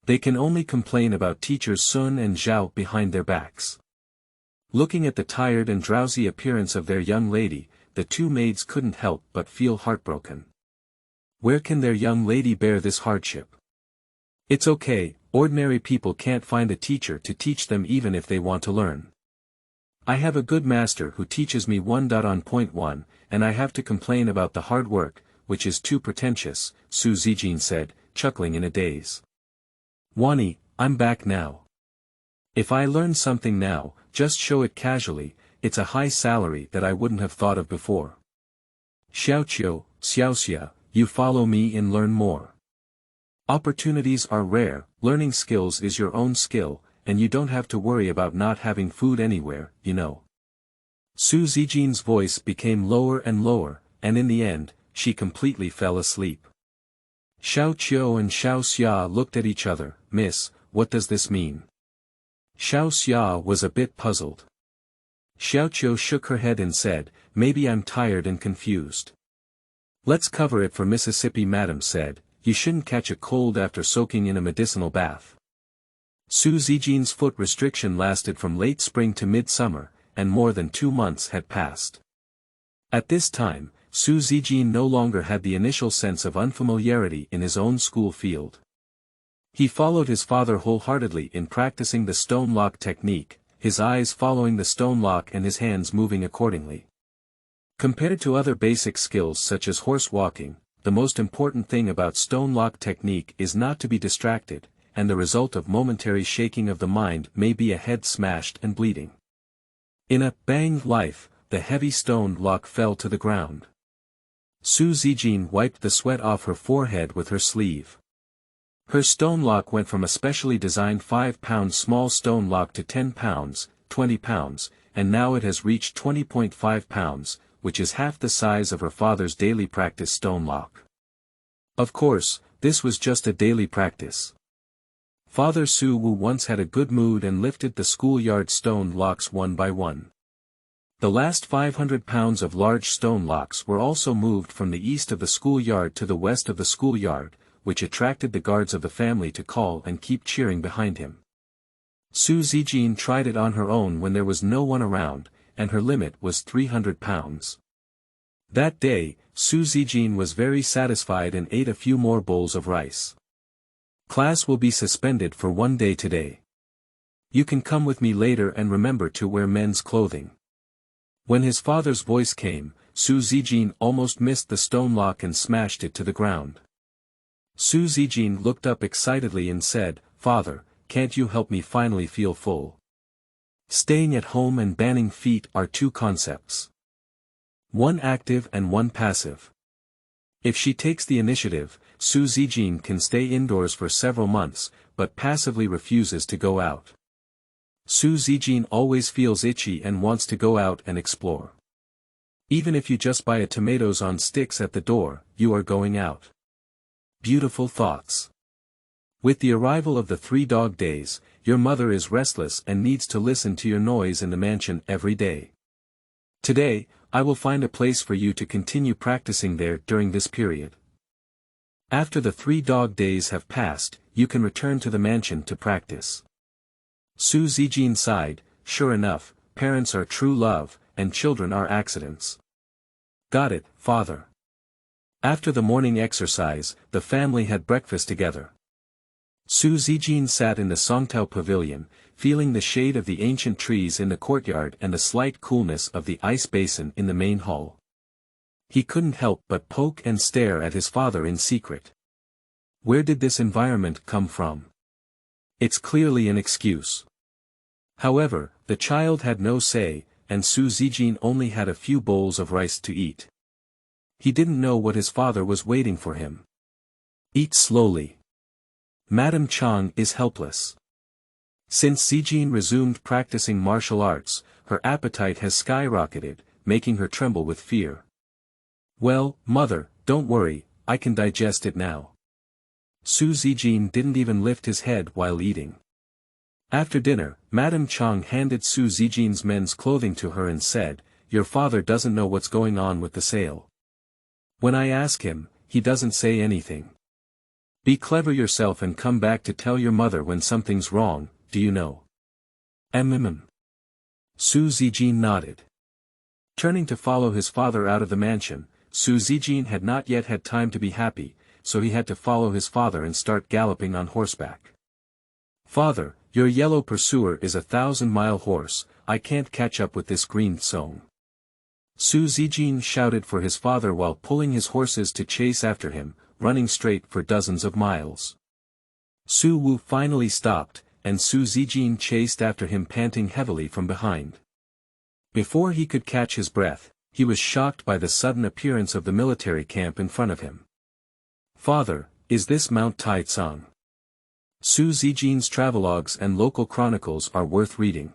They can only complain about teachers Sun and Zhao behind their backs. Looking at the tired and drowsy appearance of their young lady, the 2 maids couldn't help but feel heartbroken. Where can their young lady bear this hardship? It's okay, ordinary people can't find a teacher to teach them even if they want to learn. I have a good master who teaches me 1.1.1, and I have to complain about the hard work, which is too pretentious, Su Qingqing said, chuckling in a daze. Wani, I'm back now. If I learn something now, just show it casually, it's a high salary that I wouldn't have thought of before. Xiaoqiu, Xiaoxia, you follow me and learn more. Opportunities are rare, learning skills is your own skill, and you don't have to worry about not having food anywhere, you know. Su Qingqing's voice became lower and lower, and in the end, she completely fell asleep. Xiao Qiu and Xiao Xia looked at each other. Miss, what does this mean? Xiao Xia was a bit puzzled. Xiao Qiu shook her head and said, maybe I'm tired and confused. Let's cover it for Mississippi. Madam said, you shouldn't catch a cold after soaking in a medicinal bath. Su Qingqing's foot restriction lasted from late spring to midsummer, and more than 2 months had passed. At this time, Su Qingqing no longer had the initial sense of unfamiliarity in his own school field. He followed his father wholeheartedly in practicing the stone lock technique, his eyes following the stone lock and his hands moving accordingly. Compared to other basic skills such as horse walking, the most important thing about stone lock technique is not to be distracted, and the result of momentary shaking of the mind may be a head smashed and bleeding. In a bang life, the heavy stone lock fell to the ground. Su Qingqing wiped the sweat off her forehead with her sleeve. Her stone lock went from a specially designed 5-pound small stone lock to 10 pounds, 20 pounds, and now it has reached 20.5 pounds, which is half the size of her father's daily practice stone lock. Of course, this was just a daily practice. Father Su Wu once had a good mood and lifted the schoolyard stone locks one by one. The last 500 pounds of large stone locks were also moved from the east of the schoolyard to the west of the schoolyard, which attracted the guards of the family to call and keep cheering behind him. Su Qingqing tried it on her own when there was no one around, and her limit was 300 pounds. That day, Su Qingqing was very satisfied and ate a few more bowls of rice. Class will be suspended for 1 day today. You can come with me later and remember to wear men's clothing. When his father's voice came, Su Qingqing almost missed the stone lock and smashed it to the ground. Su Qingqing looked up excitedly and said, Father, can't you help me finally feel full? Staying at home and banning feet are 2 concepts. One active and one passive. If she takes the initiative, Su Qingqing can stay indoors for several months, but passively refuses to go out. Su Qingqing always feels itchy and wants to go out and explore. Even if you just buy a tomatoes on sticks at the door, you are going out. Beautiful thoughts. With the arrival of the 3 dog days, your mother is restless and needs to listen to your noise in the mansion every day. Today, I will find a place for you to continue practicing there during this period. After the 3 dog days have passed, you can return to the mansion to practice. Su Qingqing sighed, sure enough, parents are true love, and children are accidents. Got it, father. After the morning exercise, the family had breakfast together. Su Qingqing sat in the Songtao pavilion, feeling the shade of the ancient trees in the courtyard and the slight coolness of the ice basin in the main hall. He couldn't help but poke and stare at his father in secret. Where did this environment come from? It's clearly an excuse. However, the child had no say, and Su Qingqing only had a few bowls of rice to eat. He didn't know what his father was waiting for him. Eat slowly. Madame Chang is helpless. Since Qingqing resumed practicing martial arts, her appetite has skyrocketed, making her tremble with fear. Well, mother, don't worry, I can digest it now. Su Qingqing didn't even lift his head while eating. After dinner, Madame Chang handed Su Qingqing's men's clothing to her and said, "Your father doesn't know what's going on with the sale. When I ask him, he doesn't say anything. Be clever yourself and come back to tell your mother when something's wrong, do you know?" Su Qingqing nodded. Turning to follow his father out of the mansion, Su Qingqing had not yet had time to be happy, so he had to follow his father and start galloping on horseback. "Father, your yellow pursuer is a 1,000-mile horse, I can't catch up with this green song." Su Qingqing shouted for his father while pulling his horses to chase after him, running straight for dozens of miles. Su Wu finally stopped, and Su Qingqing chased after him panting heavily from behind. Before he could catch his breath, he was shocked by the sudden appearance of the military camp in front of him. "Father, is this Mount Taicang?" Su Qingqing's travelogues and local chronicles are worth reading.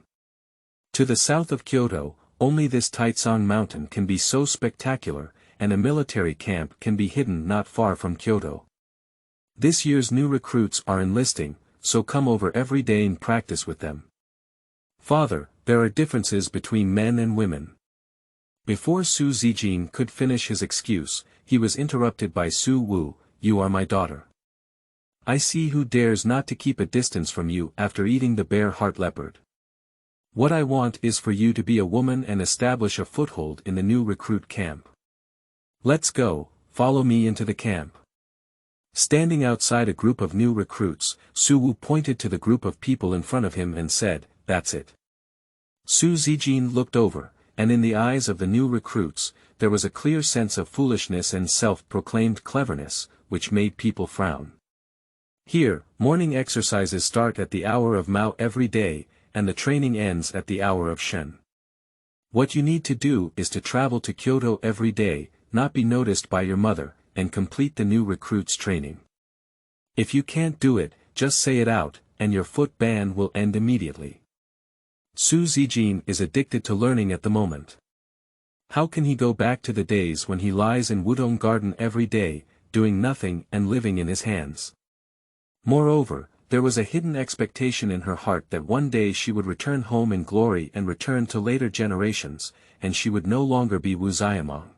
To the south of Kyoto, only this Taicang mountain can be so spectacular, and a military camp can be hidden not far from Kyoto. This year's new recruits are enlisting, so come over every day and practice with them. "Father, there are differences between men and women." Before Su Qingqing could finish his excuse, he was interrupted by Su Wu, "You are my daughter. I see who dares not to keep a distance from you after eating the bear heart leopard. What I want is for you to be a woman and establish a foothold in the new recruit camp. Let's go, follow me into the camp." Standing outside a group of new recruits, Su Wu pointed to the group of people in front of him and said, "That's it." Su Qingqing looked over, and in the eyes of the new recruits, there was a clear sense of foolishness and self-proclaimed cleverness, which made people frown. Here, morning exercises start at the hour of Mao every day, and the training ends at the hour of Shen. What you need to do is to travel to Kyoto every day, not be noticed by your mother, and complete the new recruits training. If you can't do it, just say it out, and your foot ban will end immediately. Su Qingqing is addicted to learning at the moment. How can he go back to the days when he lies in Wudong Garden every day, doing nothing and living in his hands? Moreover, there was a hidden expectation in her heart that one day she would return home in glory and return to later generations, and she would no longer be Wu Xiamang.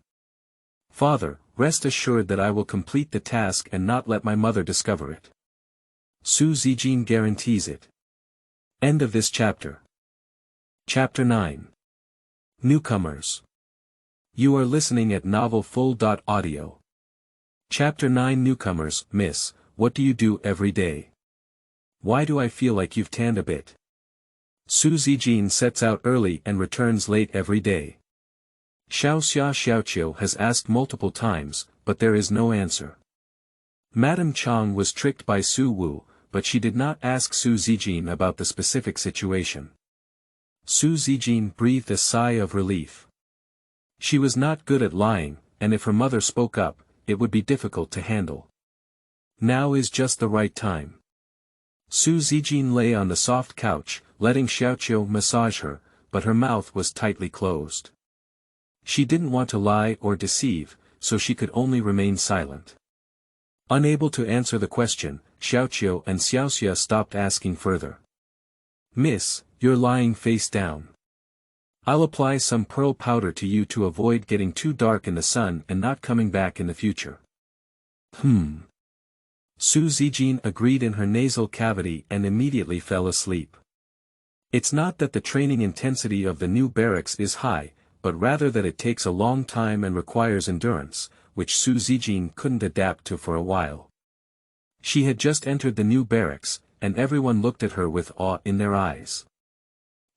"Father, rest assured that I will complete the task and not let my mother discover it. Su Qingqing guarantees it." End of this chapter. Chapter 9. Newcomers. You are listening at novelfull.audio. Chapter 9 Newcomers. Miss, what do you do every day? Why do I feel like you've tanned a bit? Su Qingqing sets out early and returns late every day. Xiaoqiu has asked multiple times, but there is no answer. Madame Chang was tricked by Su Wu, but she did not ask Su Qingqing about the specific situation. Su Qingqing breathed a sigh of relief. She was not good at lying, and if her mother spoke up, it would be difficult to handle. Now is just the right time. Su Qingqing lay on the soft couch, letting Xiaoqiu massage her, but her mouth was tightly closed. She didn't want to lie or deceive, so she could only remain silent. Unable to answer the question, Xiaoqiu and Xiaoxia stopped asking further. "Miss, you're lying face down. I'll apply some pearl powder to you to avoid getting too dark in the sun and not coming back in the future." Su Qingqing agreed in her nasal cavity and immediately fell asleep. It's not that the training intensity of the new barracks is high, but rather that it takes a long time and requires endurance, which Su Qingqing couldn't adapt to for a while. She had just entered the new barracks, and everyone looked at her with awe in their eyes.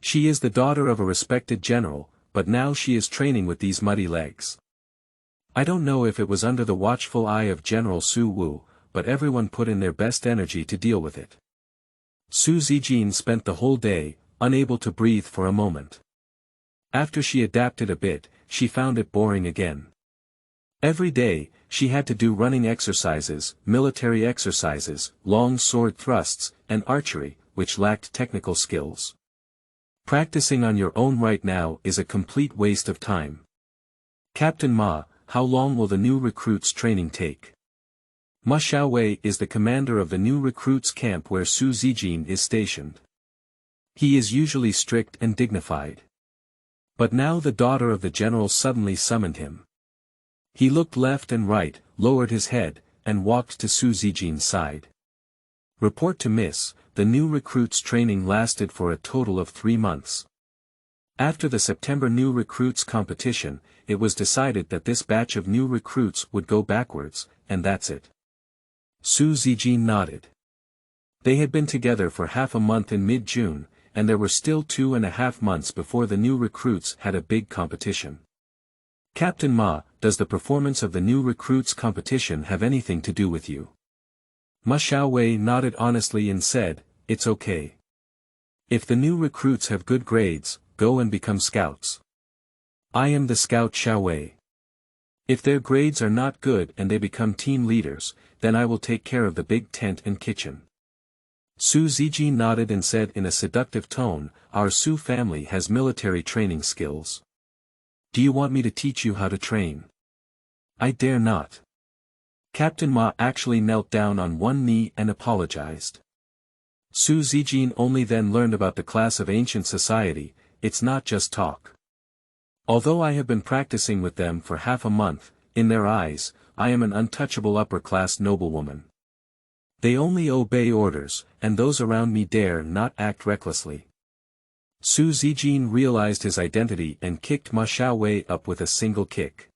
She is the daughter of a respected general, but now she is training with these muddy legs. I don't know if it was under the watchful eye of General Su Wu, but everyone put in their best energy to deal with it. Su Qingqing spent the whole day, unable to breathe for a moment. After she adapted a bit, she found it boring again. Every day, she had to do running exercises, military exercises, long sword thrusts, and archery, which lacked technical skills. Practicing on your own right now is a complete waste of time. Captain Ma, how long will the new recruits' training take? Ma Xiaowei is the commander of the new recruits' camp where Su Qingqing is stationed. He is usually strict and dignified. But now the daughter of the general suddenly summoned him. He looked left and right, lowered his head, and walked to Su Qingqing's side. Report to Miss, the new recruits' training lasted for a total of 3 months. After the September new recruits competition, it was decided that this batch of new recruits would go backwards, and that's it. Su Qingqing nodded. They had been together for half a month in mid-June, and there were still 2.5 months before the new recruits had a big competition. Captain Ma, does the performance of the new recruits competition have anything to do with you? Ma Xiaowei nodded honestly and said, it's okay. If the new recruits have good grades, go and become scouts. I am the scout Xiaowei. If their grades are not good and they become team leaders, then I will take care of the big tent and kitchen. Su Qingqing nodded and said in a seductive tone, our Su family has military training skills. Do you want me to teach you how to train? I dare not. Captain Ma actually knelt down on one knee and apologized. Su Qingqing only then learned about the class of ancient society, it's not just talk. Although I have been practicing with them for half a month, in their eyes, I am an untouchable upper-class noblewoman. They only obey orders, and those around me dare not act recklessly. Su Qingqing realized his identity and kicked Ma Xiaowei up with a single kick.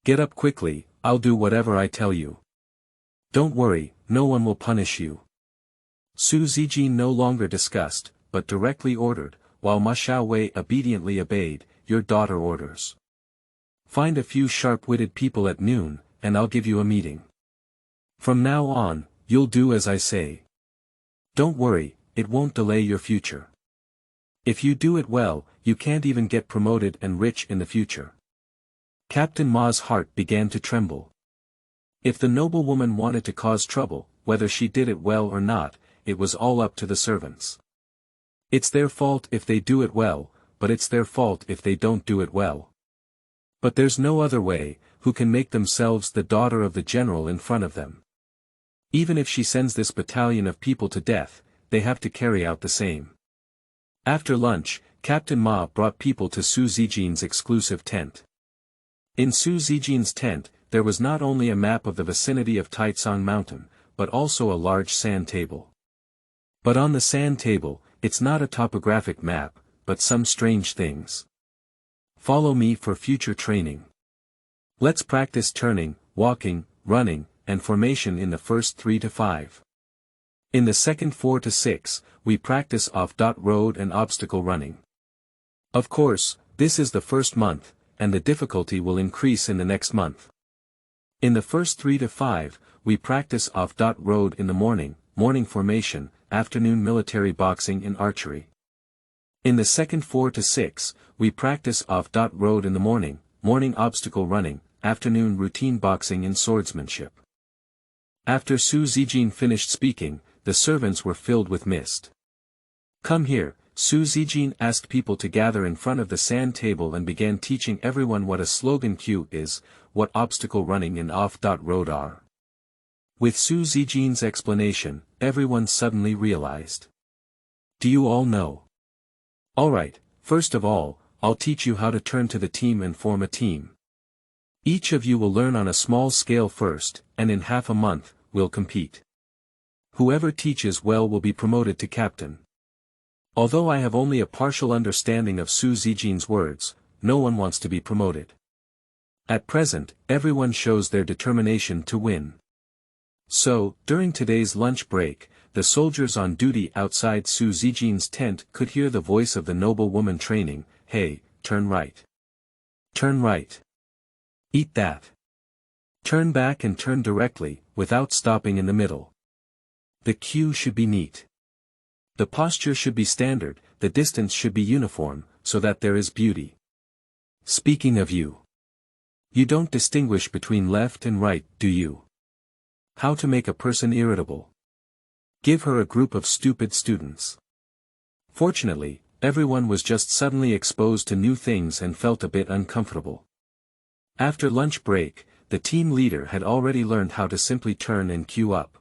Get up quickly, I'll do whatever I tell you. Don't worry, no one will punish you. Su Qingqing no longer discussed, but directly ordered, while Ma Xiaowei obediently obeyed, your daughter orders. Find a few sharp-witted people at noon, and I'll give you a meeting. From now on, you'll do as I say. Don't worry, it won't delay your future. If you do it well, you can't even get promoted and rich in the future. Captain Ma's heart began to tremble. If the noblewoman wanted to cause trouble, whether she did it well or not, it was all up to the servants. It's their fault if they do it well, but it's their fault if they don't do it well. But there's no other way, who can make themselves the daughter of the general in front of them. Even if she sends this battalion of people to death, they have to carry out the same. After lunch, Captain Ma brought people to Su Qingqing's exclusive tent. In Su Qingqing's tent, there was not only a map of the vicinity of Taicang Mountain, but also a large sand table. But on the sand table, it's not a topographic map, but some strange things. Follow me for future training. Let's practice turning, walking, running, and formation in the first 3 to 5. In the second 4 to 6, we practice off-road and obstacle running. Of course, this is the first month, and the difficulty will increase in the next month. In the first 3 to 5, we practice off-road in the morning formation, afternoon military boxing and archery. In the second 4 to 6, we practice off-road in the morning obstacle running, afternoon routine boxing and swordsmanship. After Su Qingqing finished speaking, the servants were filled with mist. Come here, Su Qingqing asked people to gather in front of the sand table and began teaching everyone what a slogan cue is, what obstacle running and off-road are. With Su Qingqing's explanation, everyone suddenly realized. Do you all know? Alright, first of all, I'll teach you how to turn to the team and form a team. Each of you will learn on a small scale first, and in half a month, we'll compete. Whoever teaches well will be promoted to captain. Although I have only a partial understanding of Su Qingqing's words, no one wants to be promoted. At present, everyone shows their determination to win. So, during today's lunch break, the soldiers on duty outside Su Qingqing's tent could hear the voice of the noble woman training, hey, turn right. Turn right. Eat that. Turn back and turn directly, without stopping in the middle. The cue should be neat. The posture should be standard, the distance should be uniform, so that there is beauty. Speaking of you. You don't distinguish between left and right, do you? How to make a person irritable. Give her a group of stupid students. Fortunately, everyone was just suddenly exposed to new things and felt a bit uncomfortable. After lunch break, the team leader had already learned how to simply turn and queue up.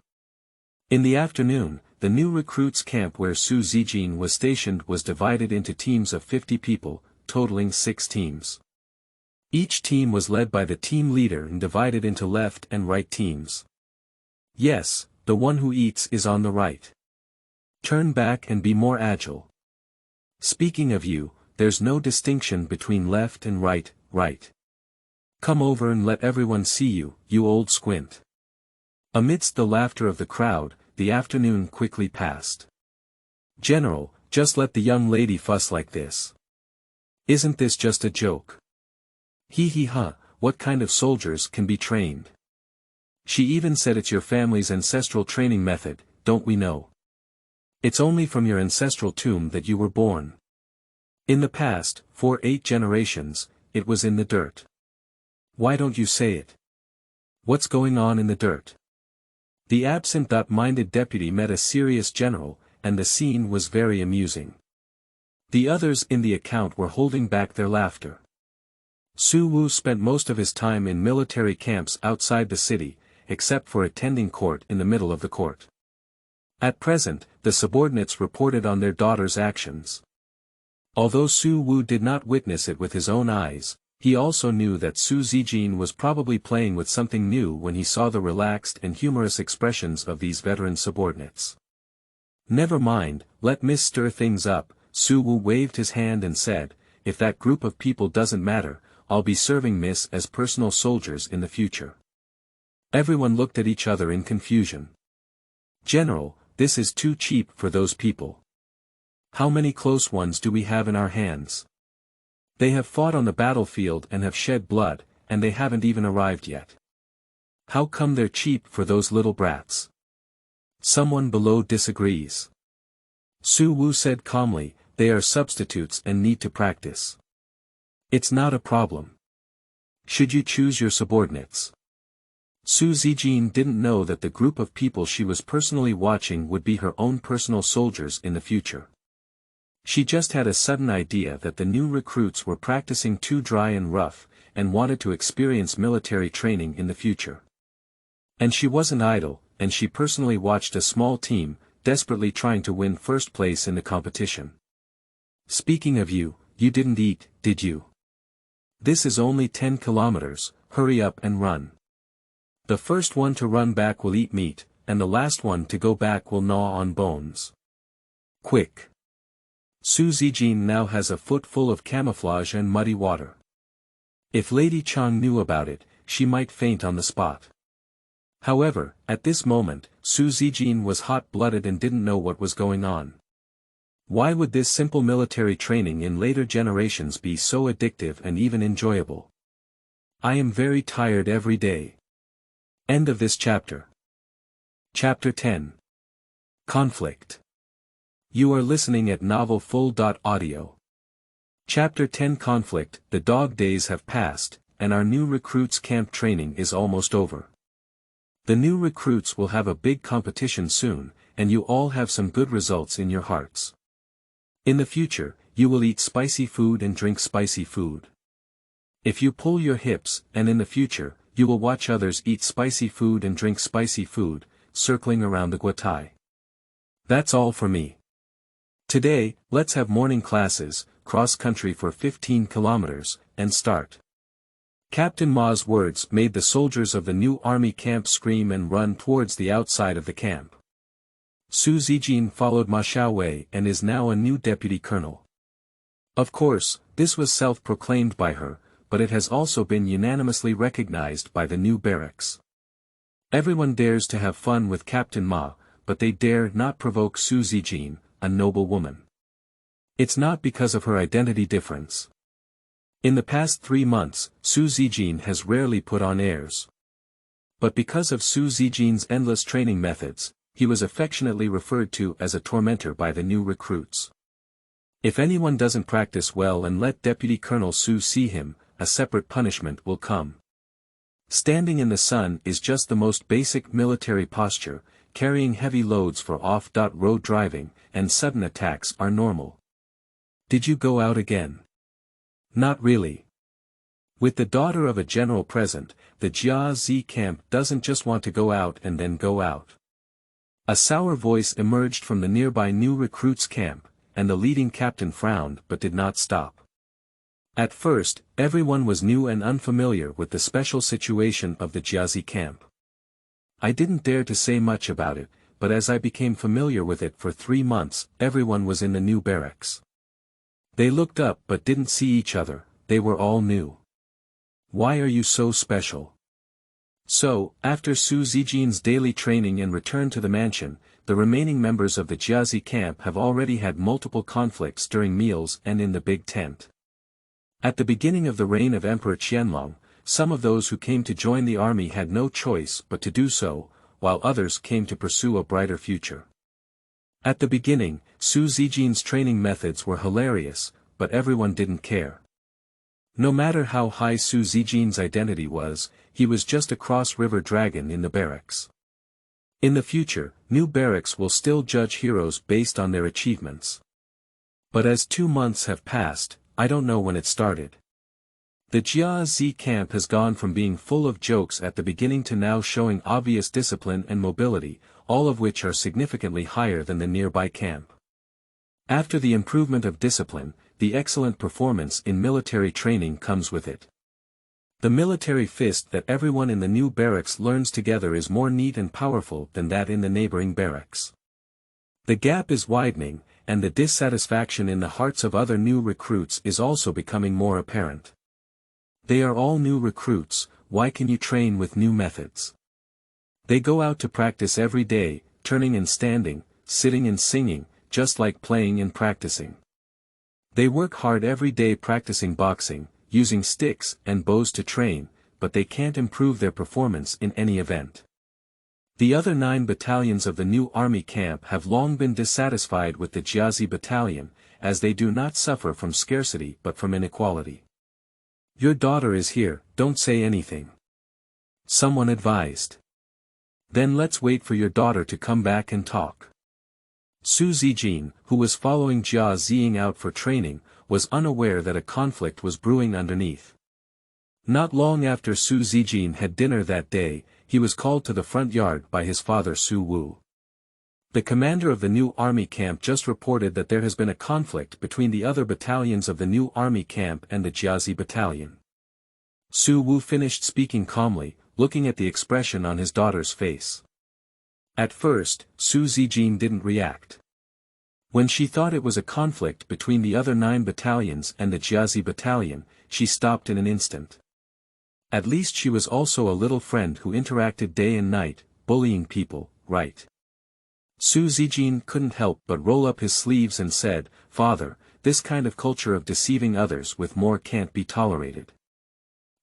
In the afternoon, the new recruits camp where Su Qingqing was stationed was divided into teams of 50 people, totaling 6 teams. Each team was led by the team leader and divided into left and right teams. Yes, the one who eats is on the right. Turn back and be more agile. Speaking of you, there's no distinction between left and right, right. Come over and let everyone see you, you old squint. Amidst the laughter of the crowd, the afternoon quickly passed. General, just let the young lady fuss like this. Isn't this just a joke? Hee hee ha, what kind of soldiers can be trained? She even said it's your family's ancestral training method, don't we know? It's only from your ancestral tomb that you were born. In the past, for 8 generations, it was in the dirt. Why don't you say it? What's going on in the dirt? The absent-minded deputy met a serious general, and the scene was very amusing. The others in the account were holding back their laughter. Su Wu spent most of his time in military camps outside the city, except for attending court in the middle of the court. At present, the subordinates reported on their daughter's actions. Although Su Wu did not witness it with his own eyes, he also knew that Su Qingqing was probably playing with something new when he saw the relaxed and humorous expressions of these veteran subordinates. Never mind, let Miss stir things up, Su Wu waved his hand and said, if that group of people doesn't matter, I'll be serving Miss as personal soldiers in the future. Everyone looked at each other in confusion. General, this is too cheap for those people. How many close ones do we have in our hands? They have fought on the battlefield and have shed blood, and they haven't even arrived yet. How come they're cheap for those little brats? Someone below disagrees. Su Wu said calmly, they are substitutes and need to practice. It's not a problem. Should you choose your subordinates? Su Qingqing didn't know that the group of people she was personally watching would be her own personal soldiers in the future. She just had a sudden idea that the new recruits were practicing too dry and rough, and wanted to experience military training in the future. And she wasn't idle, and she personally watched a small team, desperately trying to win first place in the competition. Speaking of you, you didn't eat, did you? This is only 10 kilometers, hurry up and run. The first one to run back will eat meat, and the last one to go back will gnaw on bones. Quick. Su Qingqing now has a foot full of camouflage and muddy water. If Lady Chang knew about it, she might faint on the spot. However, at this moment, Su Qingqing was hot-blooded and didn't know what was going on. Why would this simple military training in later generations be so addictive and even enjoyable? I am very tired every day. End of this chapter. Chapter 10. Conflict. You are listening at novelfull.audio. Chapter 10 Conflict. The dog days have passed, and our new recruits camp training is almost over. The new recruits will have a big competition soon, and you all have some good results in your hearts. In the future, you will eat spicy food and drink spicy food. If you pull your hips, and in the future, you will watch others eat spicy food and drink spicy food, circling around the guatai. That's all for me. Today, let's have morning classes, cross-country for 15 kilometers, and start. Captain Ma's words made the soldiers of the new army camp scream and run towards the outside of the camp. Su Qingqing followed Ma Xiaowei and is now a new deputy colonel. Of course, this was self-proclaimed by her, but it has also been unanimously recognized by the new barracks. Everyone dares to have fun with Captain Ma, but they dare not provoke Su Qingqing, a noble woman. It's not because of her identity difference. In the past 3 months, Su Qingqing has rarely put on airs. But because of Su Qingqing's endless training methods, he was affectionately referred to as a tormentor by the new recruits. If anyone doesn't practice well and let Deputy Colonel Su see him, a separate punishment will come. Standing in the sun is just the most basic military posture, carrying heavy loads for off-road driving, and sudden attacks are normal. Did you go out again? Not really. With the daughter of a general present, the Jiazi camp doesn't just want to go out and then go out. A sour voice emerged from the nearby new recruits camp, and the leading captain frowned but did not stop. At first, everyone was new and unfamiliar with the special situation of the Jiazi camp. I didn't dare to say much about it, but as I became familiar with it for 3 months, everyone was in the new barracks. They looked up but didn't see each other, they were all new. Why are you so special? So, after Su Qingqing's daily training and return to the mansion, the remaining members of the Jiazi camp have already had multiple conflicts during meals and in the big tent. At the beginning of the reign of Emperor Qianlong, some of those who came to join the army had no choice but to do so, while others came to pursue a brighter future. At the beginning, Su Qingqing's training methods were hilarious, but everyone didn't care. No matter how high Su Qingqing's identity was, he was just a cross-river dragon in the barracks. In the future, new barracks will still judge heroes based on their achievements. But as 2 months have passed, I don't know when it started. The Jiazi camp has gone from being full of jokes at the beginning to now showing obvious discipline and mobility, all of which are significantly higher than the nearby camp. After the improvement of discipline, the excellent performance in military training comes with it. The military fist that everyone in the new barracks learns together is more neat and powerful than that in the neighboring barracks. The gap is widening, and the dissatisfaction in the hearts of other new recruits is also becoming more apparent. They are all new recruits, why can you train with new methods? They go out to practice every day, turning and standing, sitting and singing, just like playing and practicing. They work hard every day practicing boxing, using sticks and bows to train, but they can't improve their performance in any event. The other 9 battalions of the new army camp have long been dissatisfied with the Jiazi battalion, as they do not suffer from scarcity but from inequality. Your daughter is here, don't say anything. Someone advised. Then let's wait for your daughter to come back and talk. Su Qingqing, who was following Jia Ziying out for training, was unaware that a conflict was brewing underneath. Not long after Su Qingqing had dinner that day, he was called to the front yard by his father Su Wu. The commander of the new army camp just reported that there has been a conflict between the other battalions of the new army camp and the Jiazi battalion. Su Wu finished speaking calmly, looking at the expression on his daughter's face. At first, Su Qingqing didn't react. When she thought it was a conflict between the other 9 battalions and the Jiazi battalion, she stopped in an instant. At least she was also a little friend who interacted day and night, bullying people, right? Su Qingqing couldn't help but roll up his sleeves and said, "Father, this kind of culture of deceiving others with more can't be tolerated.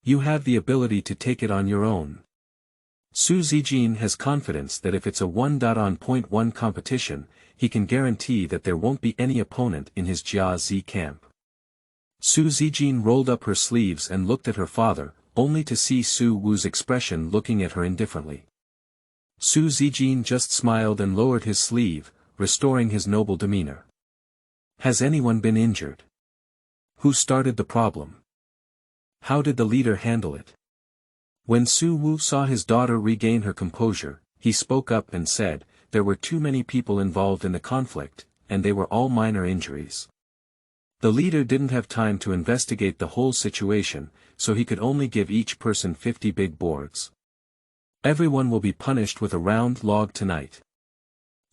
You have the ability to take it on your own." Su Qingqing has confidence that if it's a 1.1 competition, he can guarantee that there won't be any opponent in his Jiazi camp. Su Qingqing rolled up her sleeves and looked at her father, only to see Su Wu's expression looking at her indifferently. Su Qingqing just smiled and lowered his sleeve, restoring his noble demeanor. Has anyone been injured? Who started the problem? How did the leader handle it? When Su Wu saw his daughter regain her composure, he spoke up and said, there were too many people involved in the conflict, and they were all minor injuries. The leader didn't have time to investigate the whole situation, so he could only give each person 50 big boards. Everyone will be punished with a round log tonight.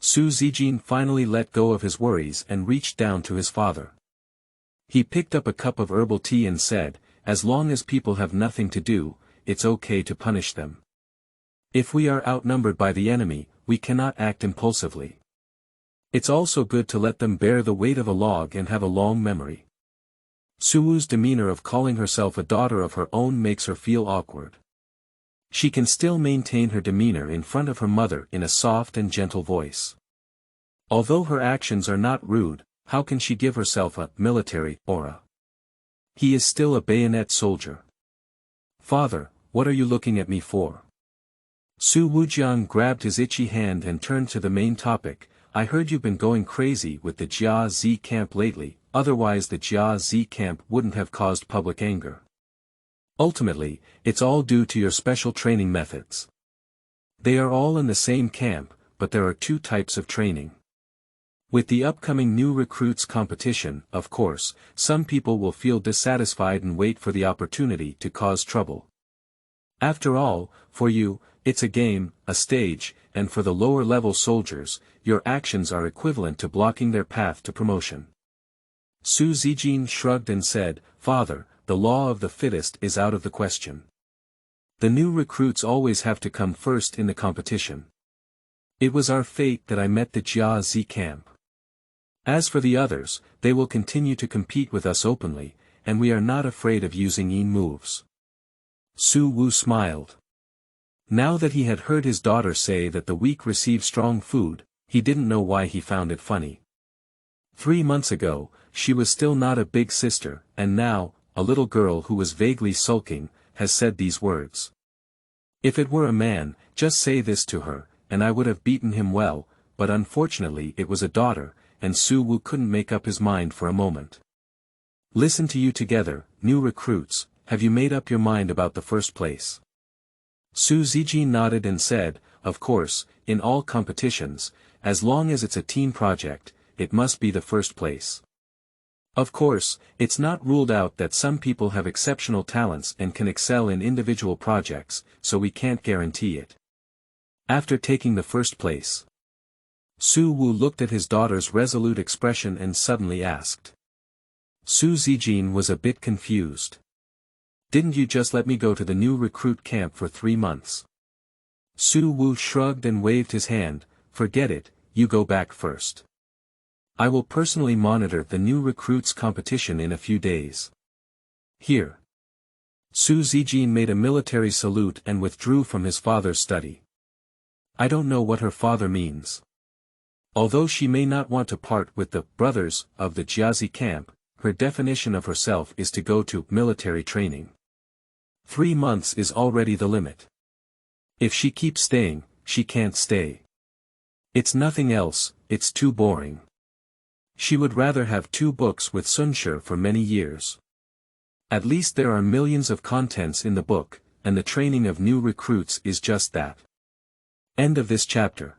Su Qingqing finally let go of his worries and reached down to his father. He picked up a cup of herbal tea and said, as long as people have nothing to do, it's okay to punish them. If we are outnumbered by the enemy, we cannot act impulsively. It's also good to let them bear the weight of a log and have a long memory. Suwoo's demeanor of calling herself a daughter of her own makes her feel awkward. She can still maintain her demeanor in front of her mother in a soft and gentle voice. Although her actions are not rude, how can she give herself a military aura? He is still a bayonet soldier. Father, what are you looking at me for? Su Wujiang grabbed his itchy hand and turned to the main topic. I heard you've been going crazy with the Jia Zi camp lately, otherwise the Jia Zi camp wouldn't have caused public anger. Ultimately, it's all due to your special training methods. They are all in the same camp, but there are two types of training. With the upcoming new recruits competition, of course, some people will feel dissatisfied and wait for the opportunity to cause trouble. After all, for you, it's a game, a stage, and for the lower-level soldiers, your actions are equivalent to blocking their path to promotion. Su Zijin shrugged and said, Father, the law of the fittest is out of the question. The new recruits always have to come first in the competition. It was our fate that I met the Jia Zi camp. As for the others, they will continue to compete with us openly, and we are not afraid of using yin moves. Su Wu smiled. Now that he had heard his daughter say that the weak receive strong food, he didn't know why he found it funny. 3 months ago, she was still not a big sister, and now, a little girl who was vaguely sulking, has said these words. If it were a man, just say this to her, and I would have beaten him well, but unfortunately it was a daughter, and Su Wu couldn't make up his mind for a moment. Listen to you together, new recruits, have you made up your mind about the first place? Su Zijin nodded and said, of course, in all competitions, as long as it's a team project, it must be the first place. Of course, it's not ruled out that some people have exceptional talents and can excel in individual projects, so we can't guarantee it. After taking the first place, Su Wu looked at his daughter's resolute expression and suddenly asked. Su Zijin was a bit confused. Didn't you just let me go to the new recruit camp for 3 months? Su Wu shrugged and waved his hand, forget it, you go back first. I will personally monitor the new recruits competition in a few days. Here. Su Zijin made a military salute and withdrew from his father's study. I don't know what her father means. Although she may not want to part with the brothers of the Jiazi camp, her definition of herself is to go to military training. 3 months is already the limit. If she keeps staying, she can't stay. It's nothing else, it's too boring. She would rather have 2 books with Sunshi for many years. At least there are millions of contents in the book, and the training of new recruits is just that. End of this chapter.